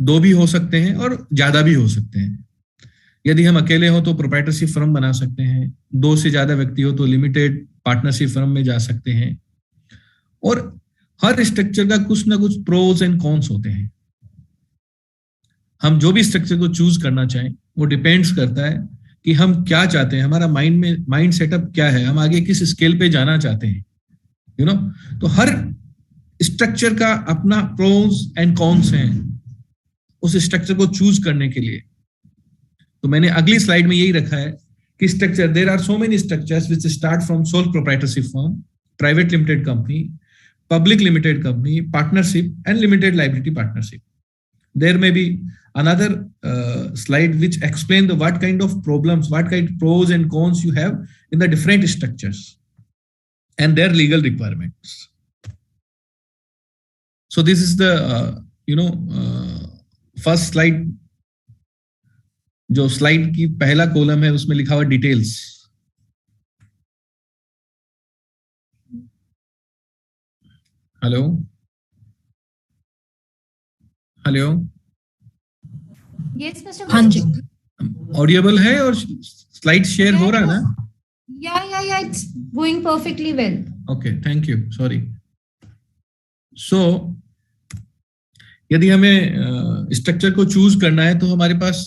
दो भी हो सकते हैं और ज्यादा भी हो सकते हैं। यदि हम अकेले हो तो प्रोप्राइटरशिप फर्म बना सकते हैं, दो से ज्यादा व्यक्ति हो तो लिमिटेड पार्टनरशिप फर्म में जा सकते हैं। और हर स्ट्रक्चर का कुछ ना कुछ प्रोज एंड कॉन्स होते हैं। हम जो भी स्ट्रक्चर को चूज करना चाहें वो डिपेंड्स करता है कि हम क्या चाहते हैं, हमारा माइंड सेटअप क्या है, हम आगे किस स्केल पे जाना चाहते हैं, यू नो। तो हर स्ट्रक्चर का अपना प्रोज एंड कॉन्स हैं उस स्ट्रक्चर को चूज करने के लिए। तो मैंने अगली स्लाइड में यही रखा है कि structure, there are so many structures which start from sole proprietorship firm, private limited company, public limited company, partnership, and limited liability partnership. There may be another slide which explain the what kind of problems, what kind of pros and cons you have in the different structures and their legal requirements. So this is the first slide. जो slide की पहला column है उसमें लिखा हुआ details. Hello hello, yes mister, हाँ जी, Audible है और स्लाइड शेयर हो रहा है ना? या it's going perfectly well. Okay, thank you, sorry. So यदि हमें स्ट्रक्चर को चूज करना है तो हमारे पास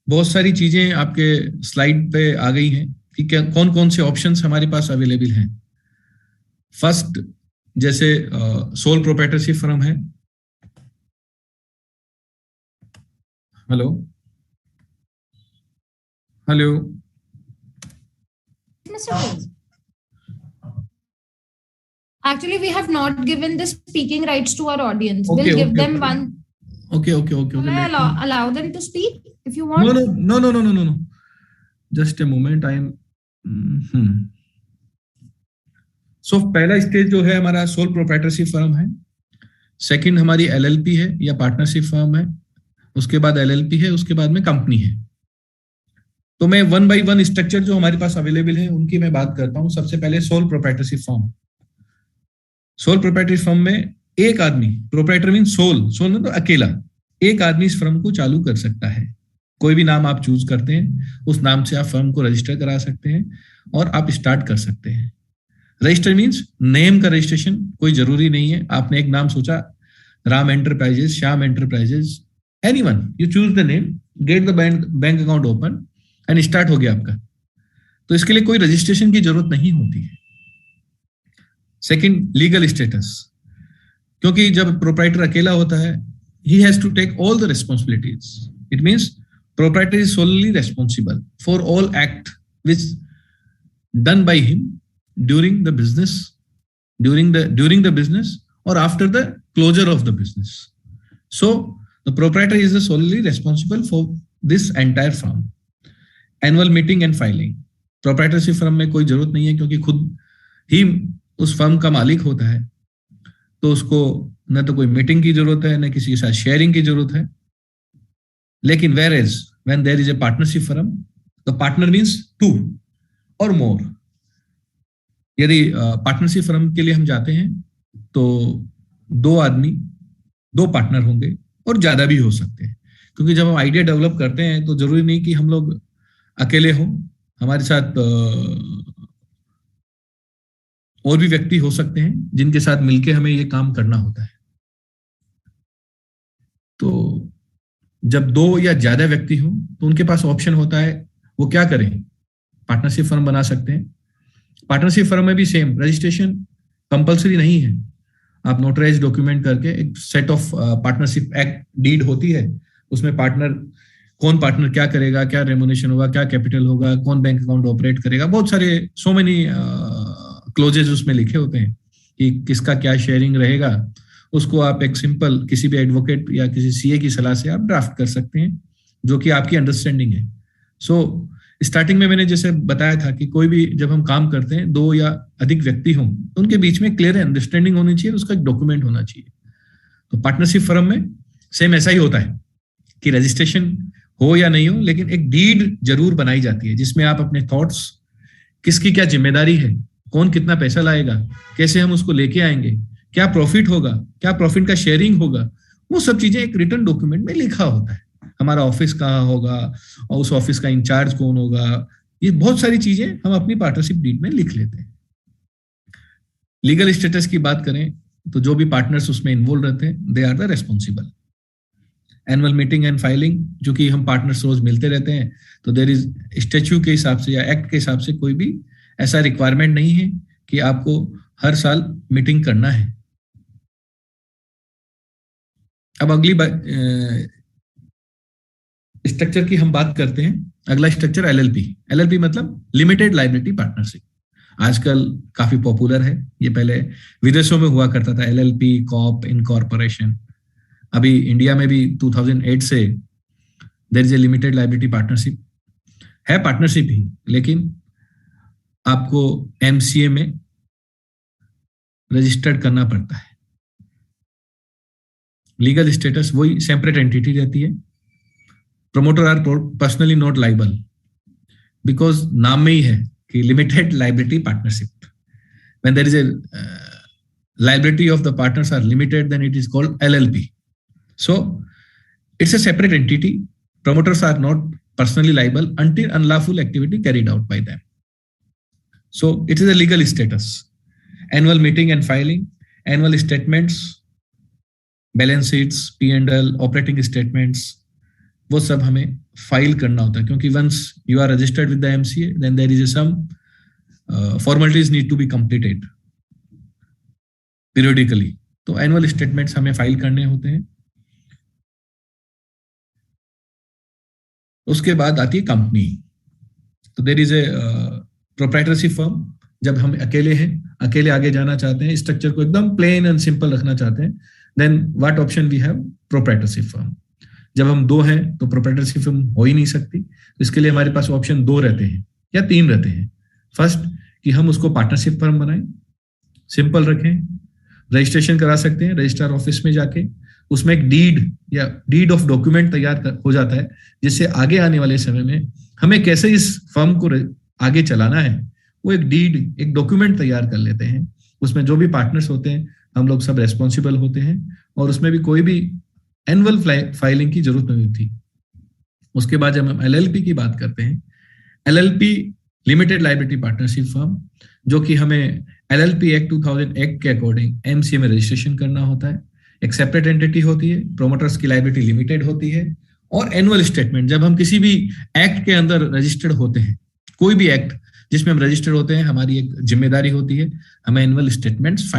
बहुत सारी चीजें आपके स्लाइड पे आ गई हैं कि कौन कौन से ऑप्शंस हमारे पास अवेलेबल हैं। फर्स्ट, जैसे सोल प्रोप्राइटरशिप फर्म है। Hello hello, Actually, we have not given the speaking rights to our audience. Okay, We'll give okay, them okay. one. Okay. Will I allow them to speak if you want? No. Just a moment. I am. So पहला stage जो है हमारा soul proprietorship firm है। Second हमारी LLP है या partnership firm है। उसके बाद एलएलपी है, उसके बाद में कंपनी है। तो मैं वन बाय वन स्ट्रक्चर जो हमारे पास अवेलेबल है उनकी मैं बात करता हूं। सबसे पहले soul proprietorship firm. Soul proprietorship firm में एक आदमी, प्रोप्राइटर मीन सोल में तो अकेला, एक आदमी इस फर्म को चालू कर सकता है। कोई भी नाम आप चूज करते हैं, उस नाम से आप फर्म को रजिस्टर करा सकते हैं और आप स्टार्ट कर सकते हैं। रजिस्टर मीन्स नेम का रजिस्ट्रेशन कोई जरूरी नहीं है। आपने एक नाम सोचा, Ram enterprises, Shyam enterprises, anyone, you choose the name, get the bank account open and start हो गया आपका। तो इसके लिए कोई रजिस्ट्रेशन की जरूरत नहीं होती है। सेकंड, लीगल स्टेटस, क्योंकि जब प्रोप्राइटर अकेला होता है, he has to take all the responsibilities. It means proprietor is solely responsible for all act which done by him during the business or after the closure of the business. So the proprietor is solely responsible for this entire firm. Annual meeting and filing. Proprietorship firm में कोई जरूरत नहीं है क्योंकि खुद ही उस firm का मालिक होता है, तो उसको न तो कोई मीटिंग की जरूरत है, न किसी के साथ शेयरिंग की जरूरत है। लेकिन whereas when there is a partnership firm, the partner means two or more. यदि पार्टनरशिप फर्म के लिए हम जाते हैं तो दो आदमी, दो पार्टनर होंगे और ज्यादा भी हो सकते हैं, क्योंकि जब हम आइडिया डेवलप करते हैं तो जरूरी नहीं कि हम लोग अकेले हों, हमारे साथ और भी व्यक्ति हो सकते हैं जिनके साथ मिलके हमें ये काम करना होता है। तो जब दो या ज्यादा व्यक्ति हो तो उनके पास ऑप्शन होता है, वो क्या करें, पार्टनरशिप फर्म बना सकते हैं। पार्टनरशिप फर्म में भी सेम, रजिस्ट्रेशन कंपलसरी नहीं है। आप नोटराइज डॉक्यूमेंट करके एक set of partnership act deed होती है, उसमें कौन पार्टनर क्या करेगा, क्या रेम्युनरेशन होगा, क्या कैपिटल होगा, कौन बैंक अकाउंट ऑपरेट करेगा, बहुत सारे सो मेनी क्लोजेज उसमें लिखे होते हैं कि किसका क्या शेयरिंग रहेगा। उसको आप एक सिंपल किसी भी एडवोकेट या किसी सीए की सलाह से आप ड्राफ्ट कर सकते हैं, जो कि आपकी अंडरस्टैंडिंग है। सो स्टार्टिंग में मैंने जैसे बताया था कि कोई भी जब हम काम करते हैं, दो या अधिक व्यक्ति हों तो उनके बीच में क्लियर अंडरस्टैंडिंग होनी चाहिए, उसका एक डॉक्यूमेंट होना चाहिए। तो पार्टनरशिप फर्म में सेम ऐसा ही होता है कि रजिस्ट्रेशन हो या नहीं हो, लेकिन एक डीड जरूर बनाई जाती है जिसमें आप अपने थॉट्स, किसकी क्या जिम्मेदारी है, कौन कितना पैसा लाएगा, कैसे हम उसको लेके आएंगे, क्या प्रॉफिट होगा, क्या प्रॉफिट का शेयरिंग होगा, वो सब चीजें एक रिटर्न डॉक्यूमेंट में लिखा होता है। हमारा ऑफिस कहाँ होगा और उस ऑफिस का इंचार्ज कौन होगा, ये बहुत सारी चीजें हम अपनी पार्टनरशिप डीड में लिख लेते हैं। लीगल स्टेटस की बात करें तो जो भी पार्टनर्स उसमें इन्वॉल्व रहते हैं, they are the responsible. Annual meeting and filing, जो कि हम पार्टनर्स रोज मिलते रहते हैं, तो देर इज स्टैच्यू के हिसाब से या एक्ट के हिसाब से कोई भी ऐसा रिक्वायरमेंट नहीं है कि आपको हर साल मीटिंग करना है। अब अगली स्ट्रक्चर की हम बात करते हैं। अगला स्ट्रक्चर एलएलपी। एलएलपी मतलब लिमिटेड लायबिलिटी पार्टनरशिप। आजकल काफी पॉपुलर है, ये पहले विदेशों में हुआ करता था, एलएलपी, कॉप, इनकॉर्पोरेशन। अभी इंडिया में भी 2008 से there is a limited liability partnership है, पार्टनरशिप ही, लेकिन आपको एमसीए में रजिस्टर्ड करना पड़ता है। लीगल स्टेटस वही सेपरेट एंटिटी रहती है। Promoter are personally not liable, because नाम में ही है कि limited liability partnership. When there is a liability of the partners are limited, then it is called LLP. So it's a separate entity. Promoters are not personally liable until unlawful activity carried out by them. So it is a legal status. Annual meeting and filing, annual statements, balance sheets, P&L, operating statements, वो सब हमें file करना होता है, क्योंकि once you are registered with the MCA, then there is some formalities need to be completed periodically. तो annual statements हमें file करने होते हैं। उसके बाद आती है कंपनी। तो there is a proprietorship firm. जब हम अकेले हैं, अकेले आगे जाना चाहते हैं, स्ट्रक्चर को एकदम प्लेन एंड सिंपल रखना चाहते हैं, then what option we have? Proprietorship firm. जब हम दो हैं तो प्रोप्राइटरशिप फर्म हो ही नहीं सकती। इसके लिए हमारे पास ऑप्शन दो रहते हैं या तीन रहते हैं। फर्स्ट, कि हम उसको पार्टनरशिप फर्म बनाएं, सिंपल रखें, रजिस्ट्रेशन करा सकते हैं रजिस्ट्रार ऑफिस में जाके, उसमें एक डीड या डीड ऑफ डॉक्यूमेंट तैयार हो जाता है, जिससे आगे आने वाले समय में हमें कैसे इस फर्म को आगे चलाना है, वो एक डीड, एक डॉक्यूमेंट तैयार कर लेते हैं। उसमें जो भी पार्टनर्स होते हैं, हम लोग सब रेस्पॉन्सिबल होते हैं, और उसमें भी कोई भी एनुअल फाइलिंग की जरूरत नहीं होती। उसके बाद जब हम एलएलपी की बात करते हैं, LLP limited liability partnership firm, जो कि हमें एलएलपी एक्ट 2000 एक्ट के अकॉर्डिंग एमसीए में रजिस्ट्रेशन करना होता है। एक सेपरेट एंटिटी होती है, प्रोमोटर्स की लायबिलिटी लिमिटेड होती है, और एनुअल स्टेटमेंट, जब हम किसी भी एक्ट के अंदर रजिस्टर्ड होते हैं, कोई भी एक्ट जिसमें हम रजिस्टर्ड होते हैं, हमारी एक जिम्मेदारी होती है, हमें एनुअल स्टेटमेंट्स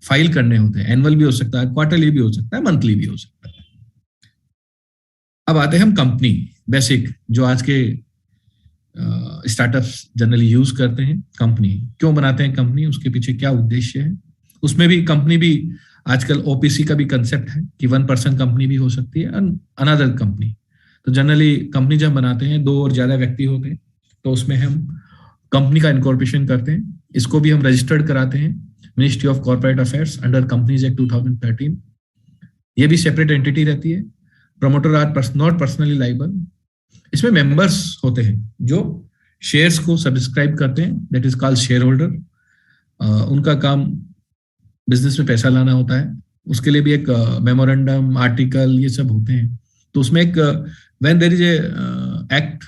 फाइल करने होते हैं। एनुअल भी हो सकता है, क्वार्टरली भी हो सकता है, मंथली भी हो सकता है। अब आते हैं हम कंपनी बेसिक, जो आज के स्टार्टअप्स जनरली यूज करते हैं। कंपनी क्यों बनाते हैं? कंपनी, उसके पीछे क्या उद्देश्य है? उसमें भी कंपनी भी आजकल ओपीसी का भी कंसेप्ट है कि 1 पर्सन कंपनी भी हो सकती है, अनदर कंपनी। तो जनरली कंपनी जब बनाते हैं, दो और ज्यादा व्यक्ति होते हैं, तो उसमें हम कंपनी का इनकॉर्पोरेशन करते हैं। इसको भी हम रजिस्टर्ड कराते हैं ministry of corporate affairs under companies act 2013। ये भी सेपरेट एंटिटी रहती है। Promoter are not personally liable. इसमें मेंबर्स होते हैं जो शेयर्स को सब्सक्राइब करते हैं, that is called share holder. उनका काम बिजनेस में पैसा लाना होता है। उसके लिए भी एक मेमोरेंडम, आर्टिकल, ये सब होते हैं। तो उसमें एक when there is a act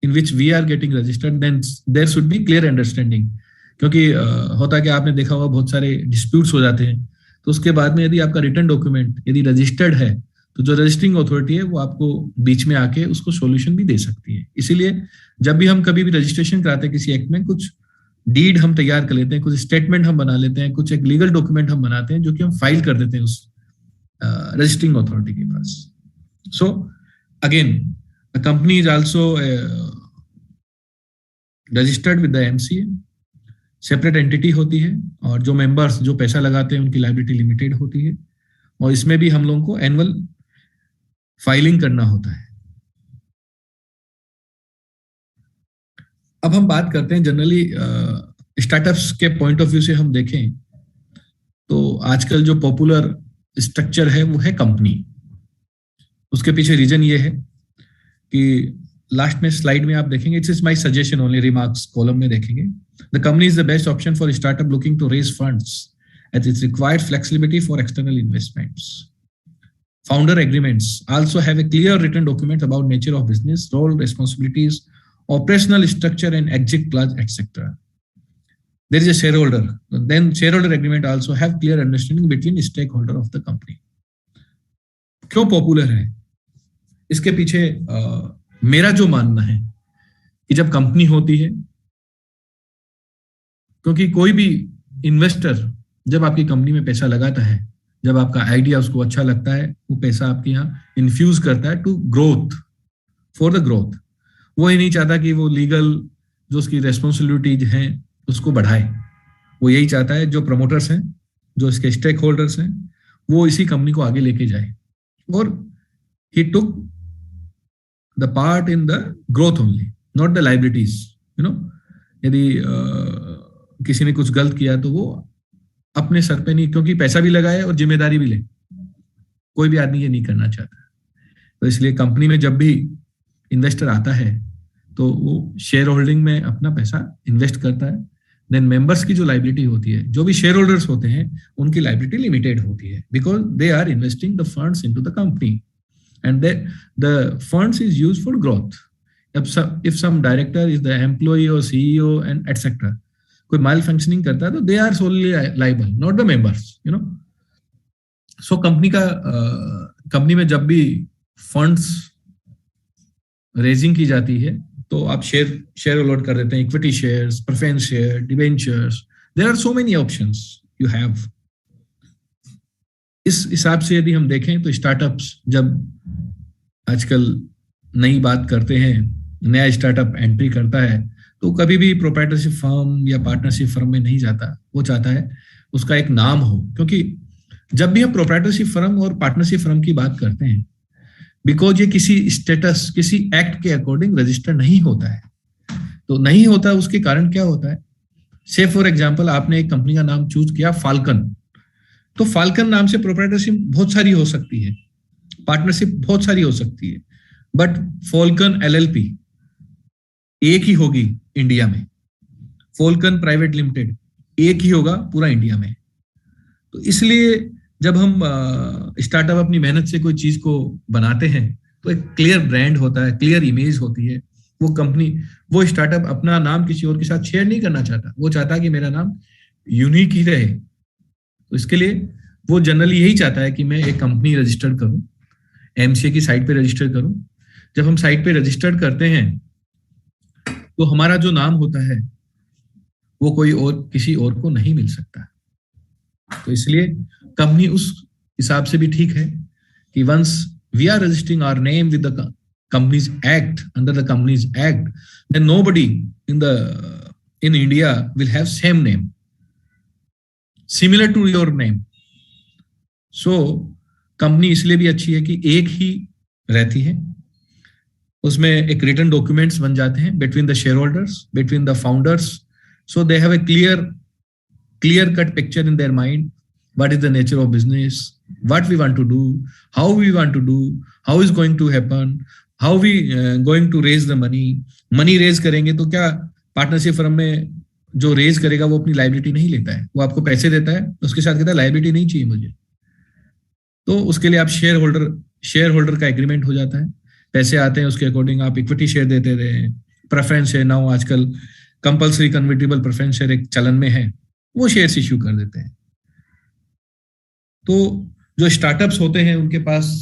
in which we are getting registered, then there should be clear understanding. क्योंकि होता है कि आपने देखा होगा बहुत सारे डिस्प्यूट्स हो जाते हैं, तो उसके बाद में यदि आपका रिटर्न डॉक्यूमेंट यदि रजिस्टर्ड है, तो जो रजिस्टरिंग अथॉरिटी है वो आपको बीच में आके उसको सॉल्यूशन भी दे सकती है। इसीलिए जब भी हम कभी भी रजिस्ट्रेशन कराते हैं किसी एक्ट में, कुछ डीड हम तैयार कर लेते हैं, कुछ स्टेटमेंट हम बना लेते हैं, कुछ एक लीगल डॉक्यूमेंट हम बनाते हैं, जो कि हम फाइल कर देते हैं उस रजिस्टरिंग अथॉरिटी के पास। So again, the company is also registered with the MCA, separate entity होती है, और जो मेंबर्स जो पैसा लगाते हैं उनकी लायबिलिटी लिमिटेड होती है, और इसमें भी हम लोगों को एनुअल फाइलिंग करना होता है। अब हम बात करते हैं जनरली स्टार्टअप्स के पॉइंट ऑफ व्यू से हम देखें तो आजकल जो पॉपुलर स्ट्रक्चर है वो है कंपनी। उसके पीछे रीजन ये है कि लास्ट में स्लाइड में आप देखेंगे, it's is my suggestion only, remarks column में देखेंगे, the company is the best option for startup looking to raise funds as it's required flexibility for external investments. Founder agreements also have a clear written document about nature of business, role, responsibilities, operational structure, and exit clause, etc. There is a shareholder. Then shareholder agreement also have clear understanding between stakeholder of the company. क्यों popular है? इसके पीछे मेरा जो मानना है कि जब कंपनी होती है, क्योंकि कोई भी इन्वेस्टर जब आपकी कंपनी में पैसा लगाता है, जब आपका आइडिया उसको अच्छा लगता है, वो पैसा आपके यहाँ इन्फ्यूज करता है to growth, for the growth. वो ही नहीं चाहता कि वो लीगल जो उसकी रेस्पॉन्सिबिलिटीज हैं उसको बढ़ाए। वो यही चाहता है जो प्रमोटर्स हैं, जो इसके स्टेक होल्डर्स हैं, वो इसी कंपनी को आगे लेके जाए। और he took the part in the growth only, not the liabilities. You know, यदि किसी ने कुछ गलत किया तो वो अपने सर पे नहीं, क्योंकि पैसा भी लगाए और जिम्मेदारी भी ले, कोई भी आदमी ये नहीं करना चाहता। तो इसलिए कंपनी में जब भी इन्वेस्टर आता है तो वो शेयर होल्डिंग में अपना पैसा इन्वेस्ट करता है। देन मेंबर्स की जो लाइबिलिटी होती है, जो भी शेयर होल्डर्स होते हैं, उनकी लाइबिलिटी लिमिटेड होती है, because they are investing the funds into the company and the funds is used for growth. if some director is the employee or CEO and etc, कोई माल फंक्शनिंग करता है तो they are solely liable, not the members, you know. So company में जब भी funds raising की जाती है तो आप शेयर अलॉट कर देते हैं, equity shares, preference share, debentures, there are so many options you have. इस हिसाब से यदि हम देखें तो स्टार्टअप्स जब आजकल नई बात करते हैं, नया स्टार्टअप एंट्री करता है, तो कभी भी प्रोप्राइटरशिप फर्म या पार्टनरशिप फर्म में नहीं जाता। वो चाहता है उसका एक नाम हो, क्योंकि जब भी हम प्रोप्राइटरशिप फर्म और पार्टनरशिप फर्म की बात करते हैं, बिकॉज ये किसी स्टेटस, किसी एक्ट के अकॉर्डिंग रजिस्टर नहीं होता है। तो नहीं होता, उसके कारण क्या होता है? से फॉर एग्जाम्पल आपने एक कंपनी का नाम चूज किया फाल्कन, तो फाल्कन नाम से प्रोप्राइटरशिप बहुत सारी हो सकती है, पार्टनरशिप बहुत सारी हो सकती है, बट फाल्कन LLP एक ही होगी इंडिया में, फाल्कन प्राइवेट लिमिटेड एक ही होगा पूरा इंडिया में। तो इसलिए जब हम स्टार्टअप अपनी मेहनत से कोई चीज को बनाते हैं तो एक क्लियर ब्रांड होता है, क्लियर इमेज होती है। वो कंपनी, वो स्टार्टअप अपना नाम किसी और के साथ शेयर नहीं करना चाहता, वो चाहता है कि मेरा नाम यूनिक ही रहे। तो इसके लिए वो जनरली यही चाहता है कि मैं एक कंपनी रजिस्टर करूं, MCA की साइट पे रजिस्टर करूं। जब हम साइट पे रजिस्टर करते हैं तो हमारा जो नाम होता है वो कोई और किसी और को नहीं मिल सकता। तो इसलिए कंपनी उस हिसाब से भी ठीक है कि once we are registering our name with the companies act, under the companies act, then nobody in India will have same name similar to your name. So company इसलिए भी अच्छी है कि एक ही रहती है, उसमें एक रिटन डॉक्यूमेंट्स बन जाते हैं between the share holders, between the founders, so they have a clear cut picture in their mind, what is the nature of business, what we want to do, how we want to do, how is going to happen, how we going to raise the money raise करेंगे तो क्या partnership firm में जो raise करेगा वो अपनी liability नहीं लेता है, वो आपको पैसे देता है, उसके साथ कहता है लाइबिलिटी नहीं चाहिए मुझे। तो उसके लिए आप शेयर होल्डर का एग्रीमेंट हो जाता है, पैसे आते हैं उसके अकॉर्डिंग आप इक्विटी शेयर देते रहे, प्रेफरेंस शेयर, नाउ आजकल कंपल्सरी कन्वर्टिबल प्रेफरेंस शेयर एक चलन में है, वो शेयर्स इश्यू कर देते हैं। तो जो स्टार्टअप्स होते हैं उनके पास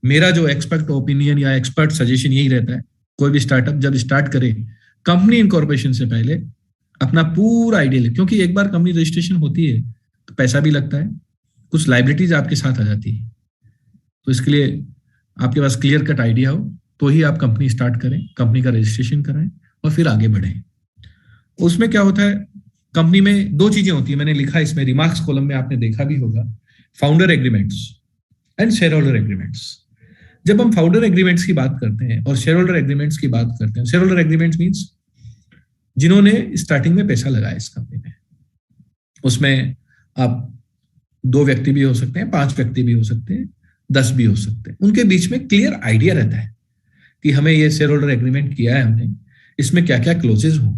मेरा जो एक्सपर्ट ओपिनियन या एक्सपर्ट सजेशन यही रहता है, कोई भी स्टार्टअप जब स्टार्ट करे कंपनी इनकॉर्पोरेशन से पहले अपना पूरा आइडिया ले, क्योंकि एक बार कंपनी रजिस्ट्रेशन होती है तो पैसा भी लगता है, कुछ लाइबिलिटीज आपके साथ आ जाती है। तो इसके लिए आपके पास क्लियर कट आइडिया हो तो ही आप कंपनी स्टार्ट करें, कंपनी का रजिस्ट्रेशन कराएं और फिर आगे बढ़ें। उसमें क्या होता है, कंपनी में दो चीजें होती है, मैंने लिखा इसमें रिमार्क्स कॉलम में, आपने देखा भी होगा, founder agreements and share holder agreements. जब हम फाउंडर एग्रीमेंट्स की बात करते हैं और शेयर होल्डर एग्रीमेंट्स की बात करते हैं, शेयर होल्डर एग्रीमेंट्स मीन्स जिन्होंने स्टार्टिंग में पैसा लगाया इस कंपनी में, उसमें आप 2 व्यक्ति भी हो सकते हैं, 5 व्यक्ति भी हो सकते हैं, 10 भी हो सकते हैं। उनके बीच में क्लियर आइडिया रहता है कि हमें ये शेयर होल्डर एग्रीमेंट किया है हमने, इसमें क्या क्या क्लोजेज हो,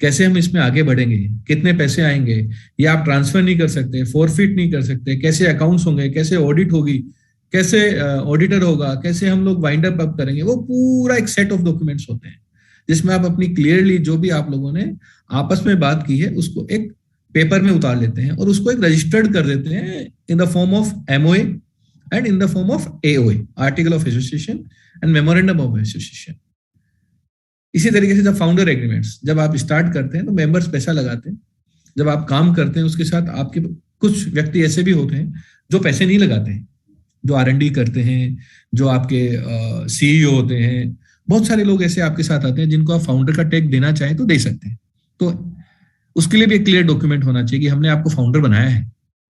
कैसे हम इसमें आगे बढ़ेंगे, कितने पैसे आएंगे, ये आप ट्रांसफर नहीं कर सकते, फॉरफिट नहीं कर सकते, कैसे अकाउंट्स होंगे, कैसे ऑडिट होगी, कैसे ऑडिटर होगा, कैसे हम लोग वाइंड अप करेंगे, वो पूरा एक सेट ऑफ डॉक्यूमेंट्स होते हैं जिसमें आप अपनी क्लियरली जो भी आप लोगों ने आपस में बात की है उसको एक पेपर में उतार लेते हैं और उसको एक रजिस्टर्ड कर देते हैं in the form of MOA and in the form of AOA, article of association and memorandum of association. इसी तरीके से जब फाउंडर एग्रीमेंट्स जब आप स्टार्ट करते हैं तो मेंबर्स पैसा लगाते हैं, जब आप काम करते हैं उसके साथ आपके कुछ व्यक्ति ऐसे भी होते हैं जो पैसे नहीं लगाते हैं, जो R&D करते हैं, जो आपके CEO होते हैं, बहुत सारे लोग ऐसे आपके साथ आते हैं जिनको आप फाउंडर का टैग देना चाहें तो दे सकते हैं। तो उसके लिए भी एक क्लियर डॉक्यूमेंट होना चाहिए कि हमने आपको फाउंडर बनाया है,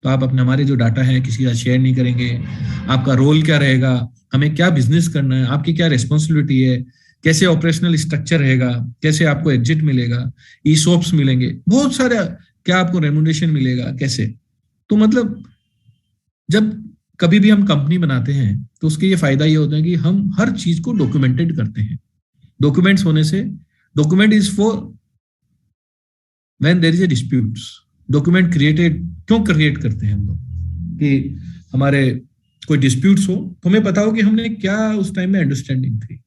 तो आप अपने हमारे जो डाटा है किसी का शेयर नहीं करेंगे, आपका रोल क्या रहेगा, हमें क्या बिजनेस करना है, आपकी क्या रिस्पॉन्सिबिलिटी है, कैसे ऑपरेशनल स्ट्रक्चर रहेगा, कैसे आपको एग्जिट मिलेगा, ईसॉप्स मिलेंगे, बहुत सारे, क्या आपको रेम्यूनरेशन मिलेगा, कैसे। तो मतलब जब कभी भी हम कंपनी बनाते हैं तो उसके ये फायदा ये होता है कि हम हर चीज को डॉक्यूमेंटेड करते हैं। डॉक्यूमेंट्स होने से, document is for when there is a disputes. Document created क्यों क्रिएट करते हैं हम लोग कि हमारे कोई डिस्प्यूट्स हो तो हमें पता हो कि हमने क्या उस टाइम में अंडरस्टैंडिंग थी,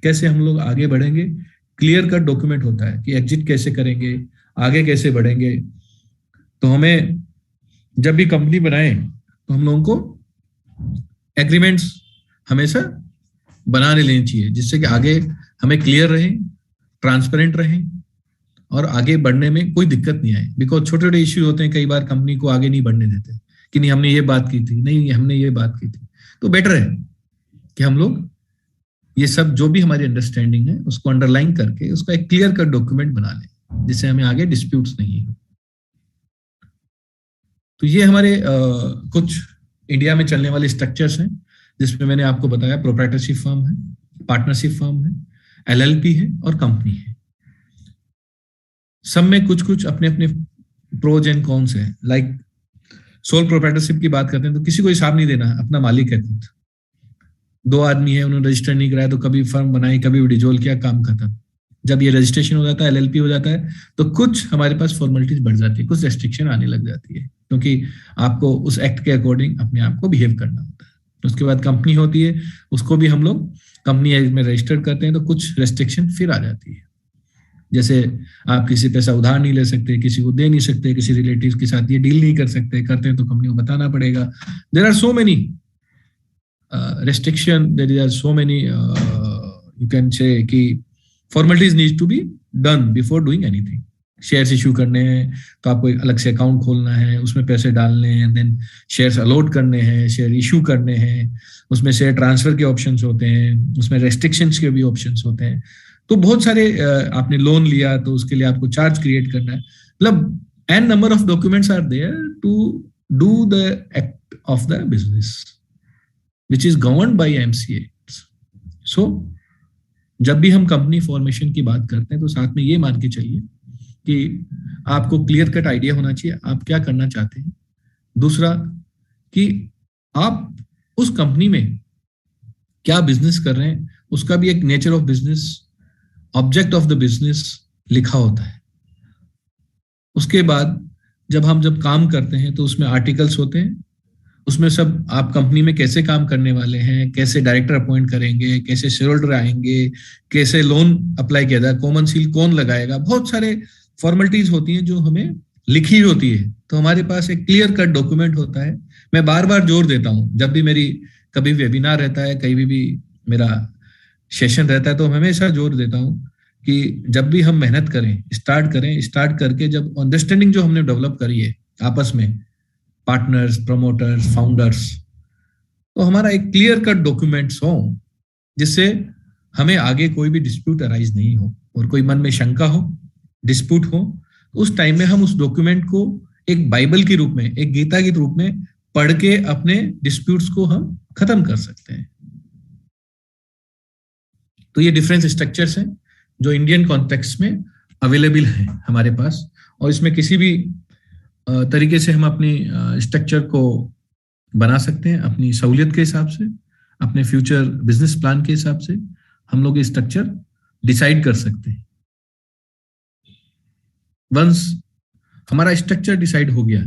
कैसे हम लोग आगे बढ़ेंगे। क्लियर कट डॉक्यूमेंट होता है कि एग्जिट कैसे करेंगे, आगे कैसे बढ़ेंगे। तो हमें जब भी कंपनी बनाए तो हम लोगों को एग्रीमेंट्स हमेशा बनाने लेनी चाहिए जिससे कि आगे हमें क्लियर रहे, ट्रांसपेरेंट रहे और आगे बढ़ने में कोई दिक्कत नहीं आए। बिकॉज छोटे छोटे इश्यू होते हैं, कई बार कंपनी को आगे नहीं बढ़ने देते कि नहीं हमने ये बात की थी, नहीं हमने ये बात की थी। तो बेटर है कि हम लोग ये सब जो भी हमारी अंडरस्टैंडिंग है उसको अंडरलाइन करके उसका एक क्लियर कट डॉक्यूमेंट बना लें जिससे हमें आगे डिस्प्यूट्स नहीं हो। तो ये हमारे कुछ इंडिया में चलने वाले स्ट्रक्चर्स हैं जिसमें मैंने आपको बताया प्रोप्राइटरशिप फर्म है, पार्टनरशिप फर्म है, LLP है और कंपनी है। सब में कुछ कुछ अपने अपने प्रोज एंड कॉन्स है। लाइक सोल प्रोप्राइटरशिप की बात करते हैं तो किसी को हिसाब नहीं देना, अपना मालिक है खुद। दो आदमी है, उन्होंने रजिस्टर नहीं कराया तो कभी फर्म बनाई कभी डिजोल्व किया, काम खत्म। जब ये रजिस्ट्रेशन हो जाता है, LLP हो जाता है, तो कुछ हमारे पास फॉर्मेलिटीज बढ़ जाती है, कुछ रेस्ट्रिक्शन आने लग जाती है क्योंकि आपको उस एक्ट के अकॉर्डिंग अपने आप को बिहेव करना होता है। उसके बाद कंपनी होती है, उसको भी हम लोग कंपनी एक्ट में रजिस्टर करते हैं तो कुछ रेस्ट्रिक्शन फिर आ जाती है। जैसे आप किसी पैसा उधार नहीं ले सकते, किसी को दे नहीं सकते, किसी रिलेटिव के साथ ये डील नहीं कर सकते, करते हैं तो कंपनी को बताना पड़ेगा। There are so many restriction, there are so many you can say कि formalities needs to be done before doing anything। Shares issue करने हैं तो आपको एक अलग से अकाउंट खोलना है, उसमें पैसे डालने हैं, देन शेयर्स अलॉट करने हैं, शेयर इशू करने हैं, उसमें शेयर ट्रांसफर के ऑप्शंस होते हैं, उसमें रेस्ट्रिक्शंस के भी ऑप्शंस होते हैं। तो बहुत सारे आपने लोन लिया तो उसके लिए आपको चार्ज क्रिएट करना है, मतलब an number of documents are there to do the act of the business which is governed by MCA। So जब भी हम कंपनी फॉर्मेशन की बात करते हैं तो साथ में ये मान के चलिए कि आपको क्लियर कट आइडिया होना चाहिए आप क्या करना चाहते हैं। दूसरा कि आप उस कंपनी में क्या बिजनेस कर रहे हैं, उसका भी एक nature of business, object of the business लिखा होता है। उसके बाद जब काम करते हैं तो उसमें आर्टिकल्स होते हैं, उसमें सब आप कंपनी में कैसे काम करने वाले हैं, कैसे डायरेक्टर अपॉइंट करेंगे, कैसे शेयर होल्डर आएंगे, कैसे लोन अप्लाई किया जाए, कॉमन सील कौन लगाएगा, बहुत सारे फॉर्मेलिटीज होती हैं जो हमें लिखी होती है। तो हमारे पास एक क्लियर कट डॉक्यूमेंट होता है। मैं बार बार जोर देता हूँ, जब भी मेरी कभी वेबिनार रहता है, कहीं भी मेरा सेशन रहता है तो हमेशा जोर देता हूँ कि जब भी हम मेहनत करें, स्टार्ट करके जब अंडरस्टैंडिंग जो हमने डेवलप करी है आपस में, पार्टनर्स, प्रमोटर्स, फाउंडर्स, तो हमारा एक क्लियर कट डॉक्यूमेंट्स हो जिससे हमें आगे कोई भी डिस्प्यूट अराइज नहीं हो और कोई मन में शंका हो, डिस्प्यूट हो, उस टाइम में हम उस डॉक्यूमेंट को एक बाइबल के रूप में, एक गीता के रूप में पढ़ के अपने डिस्प्यूट्स को हम खत्म कर सकते हैं। तो ये डिफरेंट स्ट्रक्चर्स हैं जो इंडियन कॉन्टेक्स्ट में अवेलेबल हैं हमारे पास, और इसमें किसी भी तरीके से हम अपनी स्ट्रक्चर को बना सकते हैं अपनी सहूलियत के हिसाब से, अपने फ्यूचर बिजनेस प्लान के हिसाब से हम लोग ये स्ट्रक्चर डिसाइड कर सकते हैं। वंस हमारा स्ट्रक्चर डिसाइड हो गया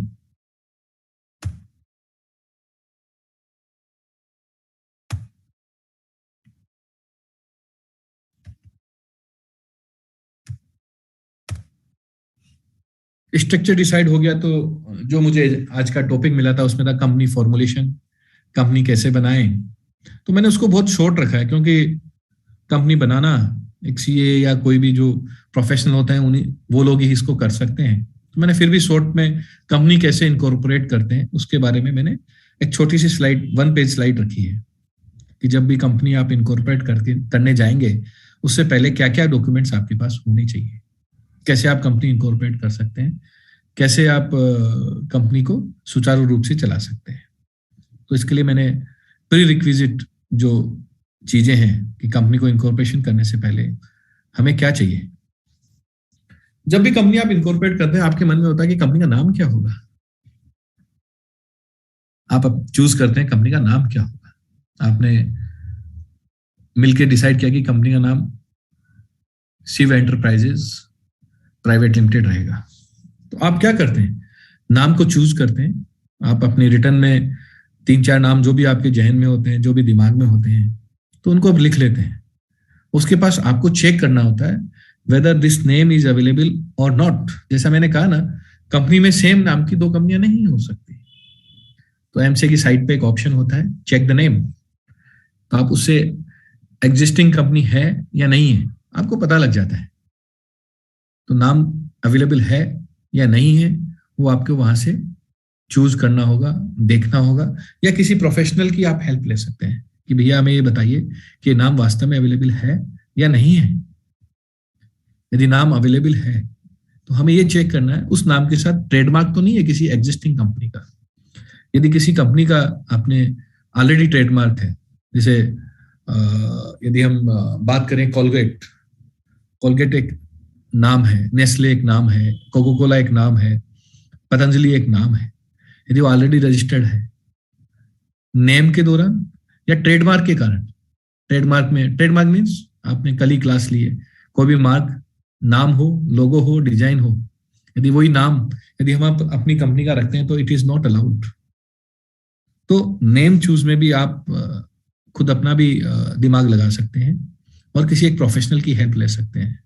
स्ट्रक्चर डिसाइड हो गया तो जो मुझे आज का टॉपिक मिला था उसमें था कंपनी फॉर्मुलेशन, कंपनी कैसे बनाएं। तो मैंने उसको बहुत शॉर्ट रखा है क्योंकि कंपनी बनाना एक सीए या कोई भी जो प्रोफेशनल होता है उन्हीं वो लोग ही इसको कर सकते हैं। तो मैंने फिर भी शॉर्ट में कंपनी कैसे इनकॉर्पोरेट करते हैं उसके बारे में मैंने एक छोटी सी स्लाइड, 1 पेज स्लाइड रखी है कि जब भी कंपनी आप इनकॉर्पोरेट करने जाएंगे उससे पहले क्या क्या डॉक्यूमेंट्स आपके पास होने चाहिए, कैसे आप कंपनी इनकॉर्पोरेट कर सकते हैं, कैसे आप कंपनी को सुचारू रूप से चला सकते हैं। तो इसके लिए मैंने प्री रिक्विजिट जो चीजें हैं कि कंपनी को इनकॉर्पोरेशन करने से पहले हमें क्या चाहिए। जब भी कंपनी आप इनकॉर्पोरेट करते हैं आपके मन में होता है कि कंपनी का नाम क्या होगा। आप अब चूज करते हैं कंपनी का नाम क्या होगा। आपने मिलकर डिसाइड किया कि कंपनी का नाम शिव एंटरप्राइजेस प्राइवेट लिमिटेड रहेगा। तो आप क्या करते हैं, नाम को चूज करते हैं। आप अपने रिटर्न में 3-4 नाम जो भी आपके जहन में होते हैं, जो भी दिमाग में होते हैं, तो उनको आप लिख लेते हैं। उसके पास आपको चेक करना होता है whether this name is available और नॉट। जैसा मैंने कहा ना, कंपनी में सेम नाम की 2 कंपनियां नहीं हो सकती। तो एमसीए की साइट पे एक ऑप्शन होता है चेक द नेम। तो आप उससे एग्जिस्टिंग कंपनी है या नहीं है आपको पता लग जाता है। तो नाम अवेलेबल है या नहीं है वो आपको वहां से चूज करना होगा, देखना होगा, या किसी प्रोफेशनल की आप हेल्प ले सकते हैं कि भैया हमें ये बताइए कि नाम वास्तव में अवेलेबल है या नहीं है। यदि नाम अवेलेबल है तो हमें ये चेक करना है उस नाम के साथ ट्रेडमार्क तो नहीं है किसी एग्जिस्टिंग कंपनी का। यदि किसी कंपनी का आपने ऑलरेडी ट्रेडमार्क है, जैसे यदि हम बात करें कोलगेट, कोलगेट एक नाम है, नेस्ले एक नाम है, कोको कोला एक नाम है, पतंजलि एक नाम है। यदि वो ऑलरेडी रजिस्टर्ड है नेम के दौरान या ट्रेडमार्क के कारण, ट्रेडमार्क में, ट्रेडमार्क मीन्स आपने कल ही क्लास ली है, कोई भी मार्क, नाम हो, लोगो हो, डिजाइन हो, यदि वही नाम यदि हम अपनी कंपनी का रखते हैं तो इट इज नॉट अलाउड। तो नेम चूज में भी आप खुद अपना भी दिमाग लगा सकते हैं और किसी एक प्रोफेशनल की हेल्प ले सकते हैं,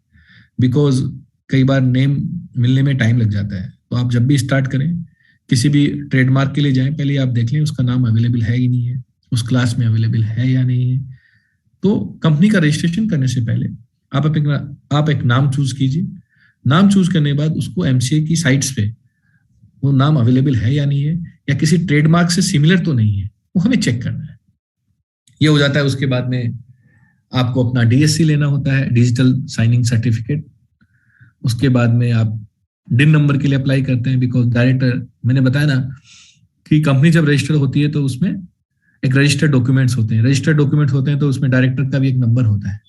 बिकॉज कई बार नेम मिलने में टाइम लग जाता है। तो आप जब भी स्टार्ट करें, किसी भी ट्रेडमार्क के लिए जाएं, पहले आप देख लें उसका नाम अवेलेबल है ही नहीं है, उस क्लास में अवेलेबल है या नहीं है। तो कंपनी का रजिस्ट्रेशन करने से पहले आप एक नाम चूज कीजिए। नाम चूज करने के बाद उसको एमसीए की साइट्स पे वो नाम अवेलेबल है या नहीं है, या किसी ट्रेडमार्क से सिमिलर तो नहीं है, वो हमें चेक करना है। ये हो जाता है। उसके बाद में आपको अपना डीएससी लेना होता है, डिजिटल साइनिंग सर्टिफिकेट। उसके बाद में आप डिन नंबर के लिए अप्लाई करते हैं, बिकॉज डायरेक्टर, मैंने बताया ना कि कंपनी जब रजिस्टर होती है तो उसमें एक रजिस्टर्ड डॉक्यूमेंट्स होते हैं। रजिस्टर्ड डॉक्यूमेंट होते हैं तो उसमें डायरेक्टर का भी एक नंबर होता है।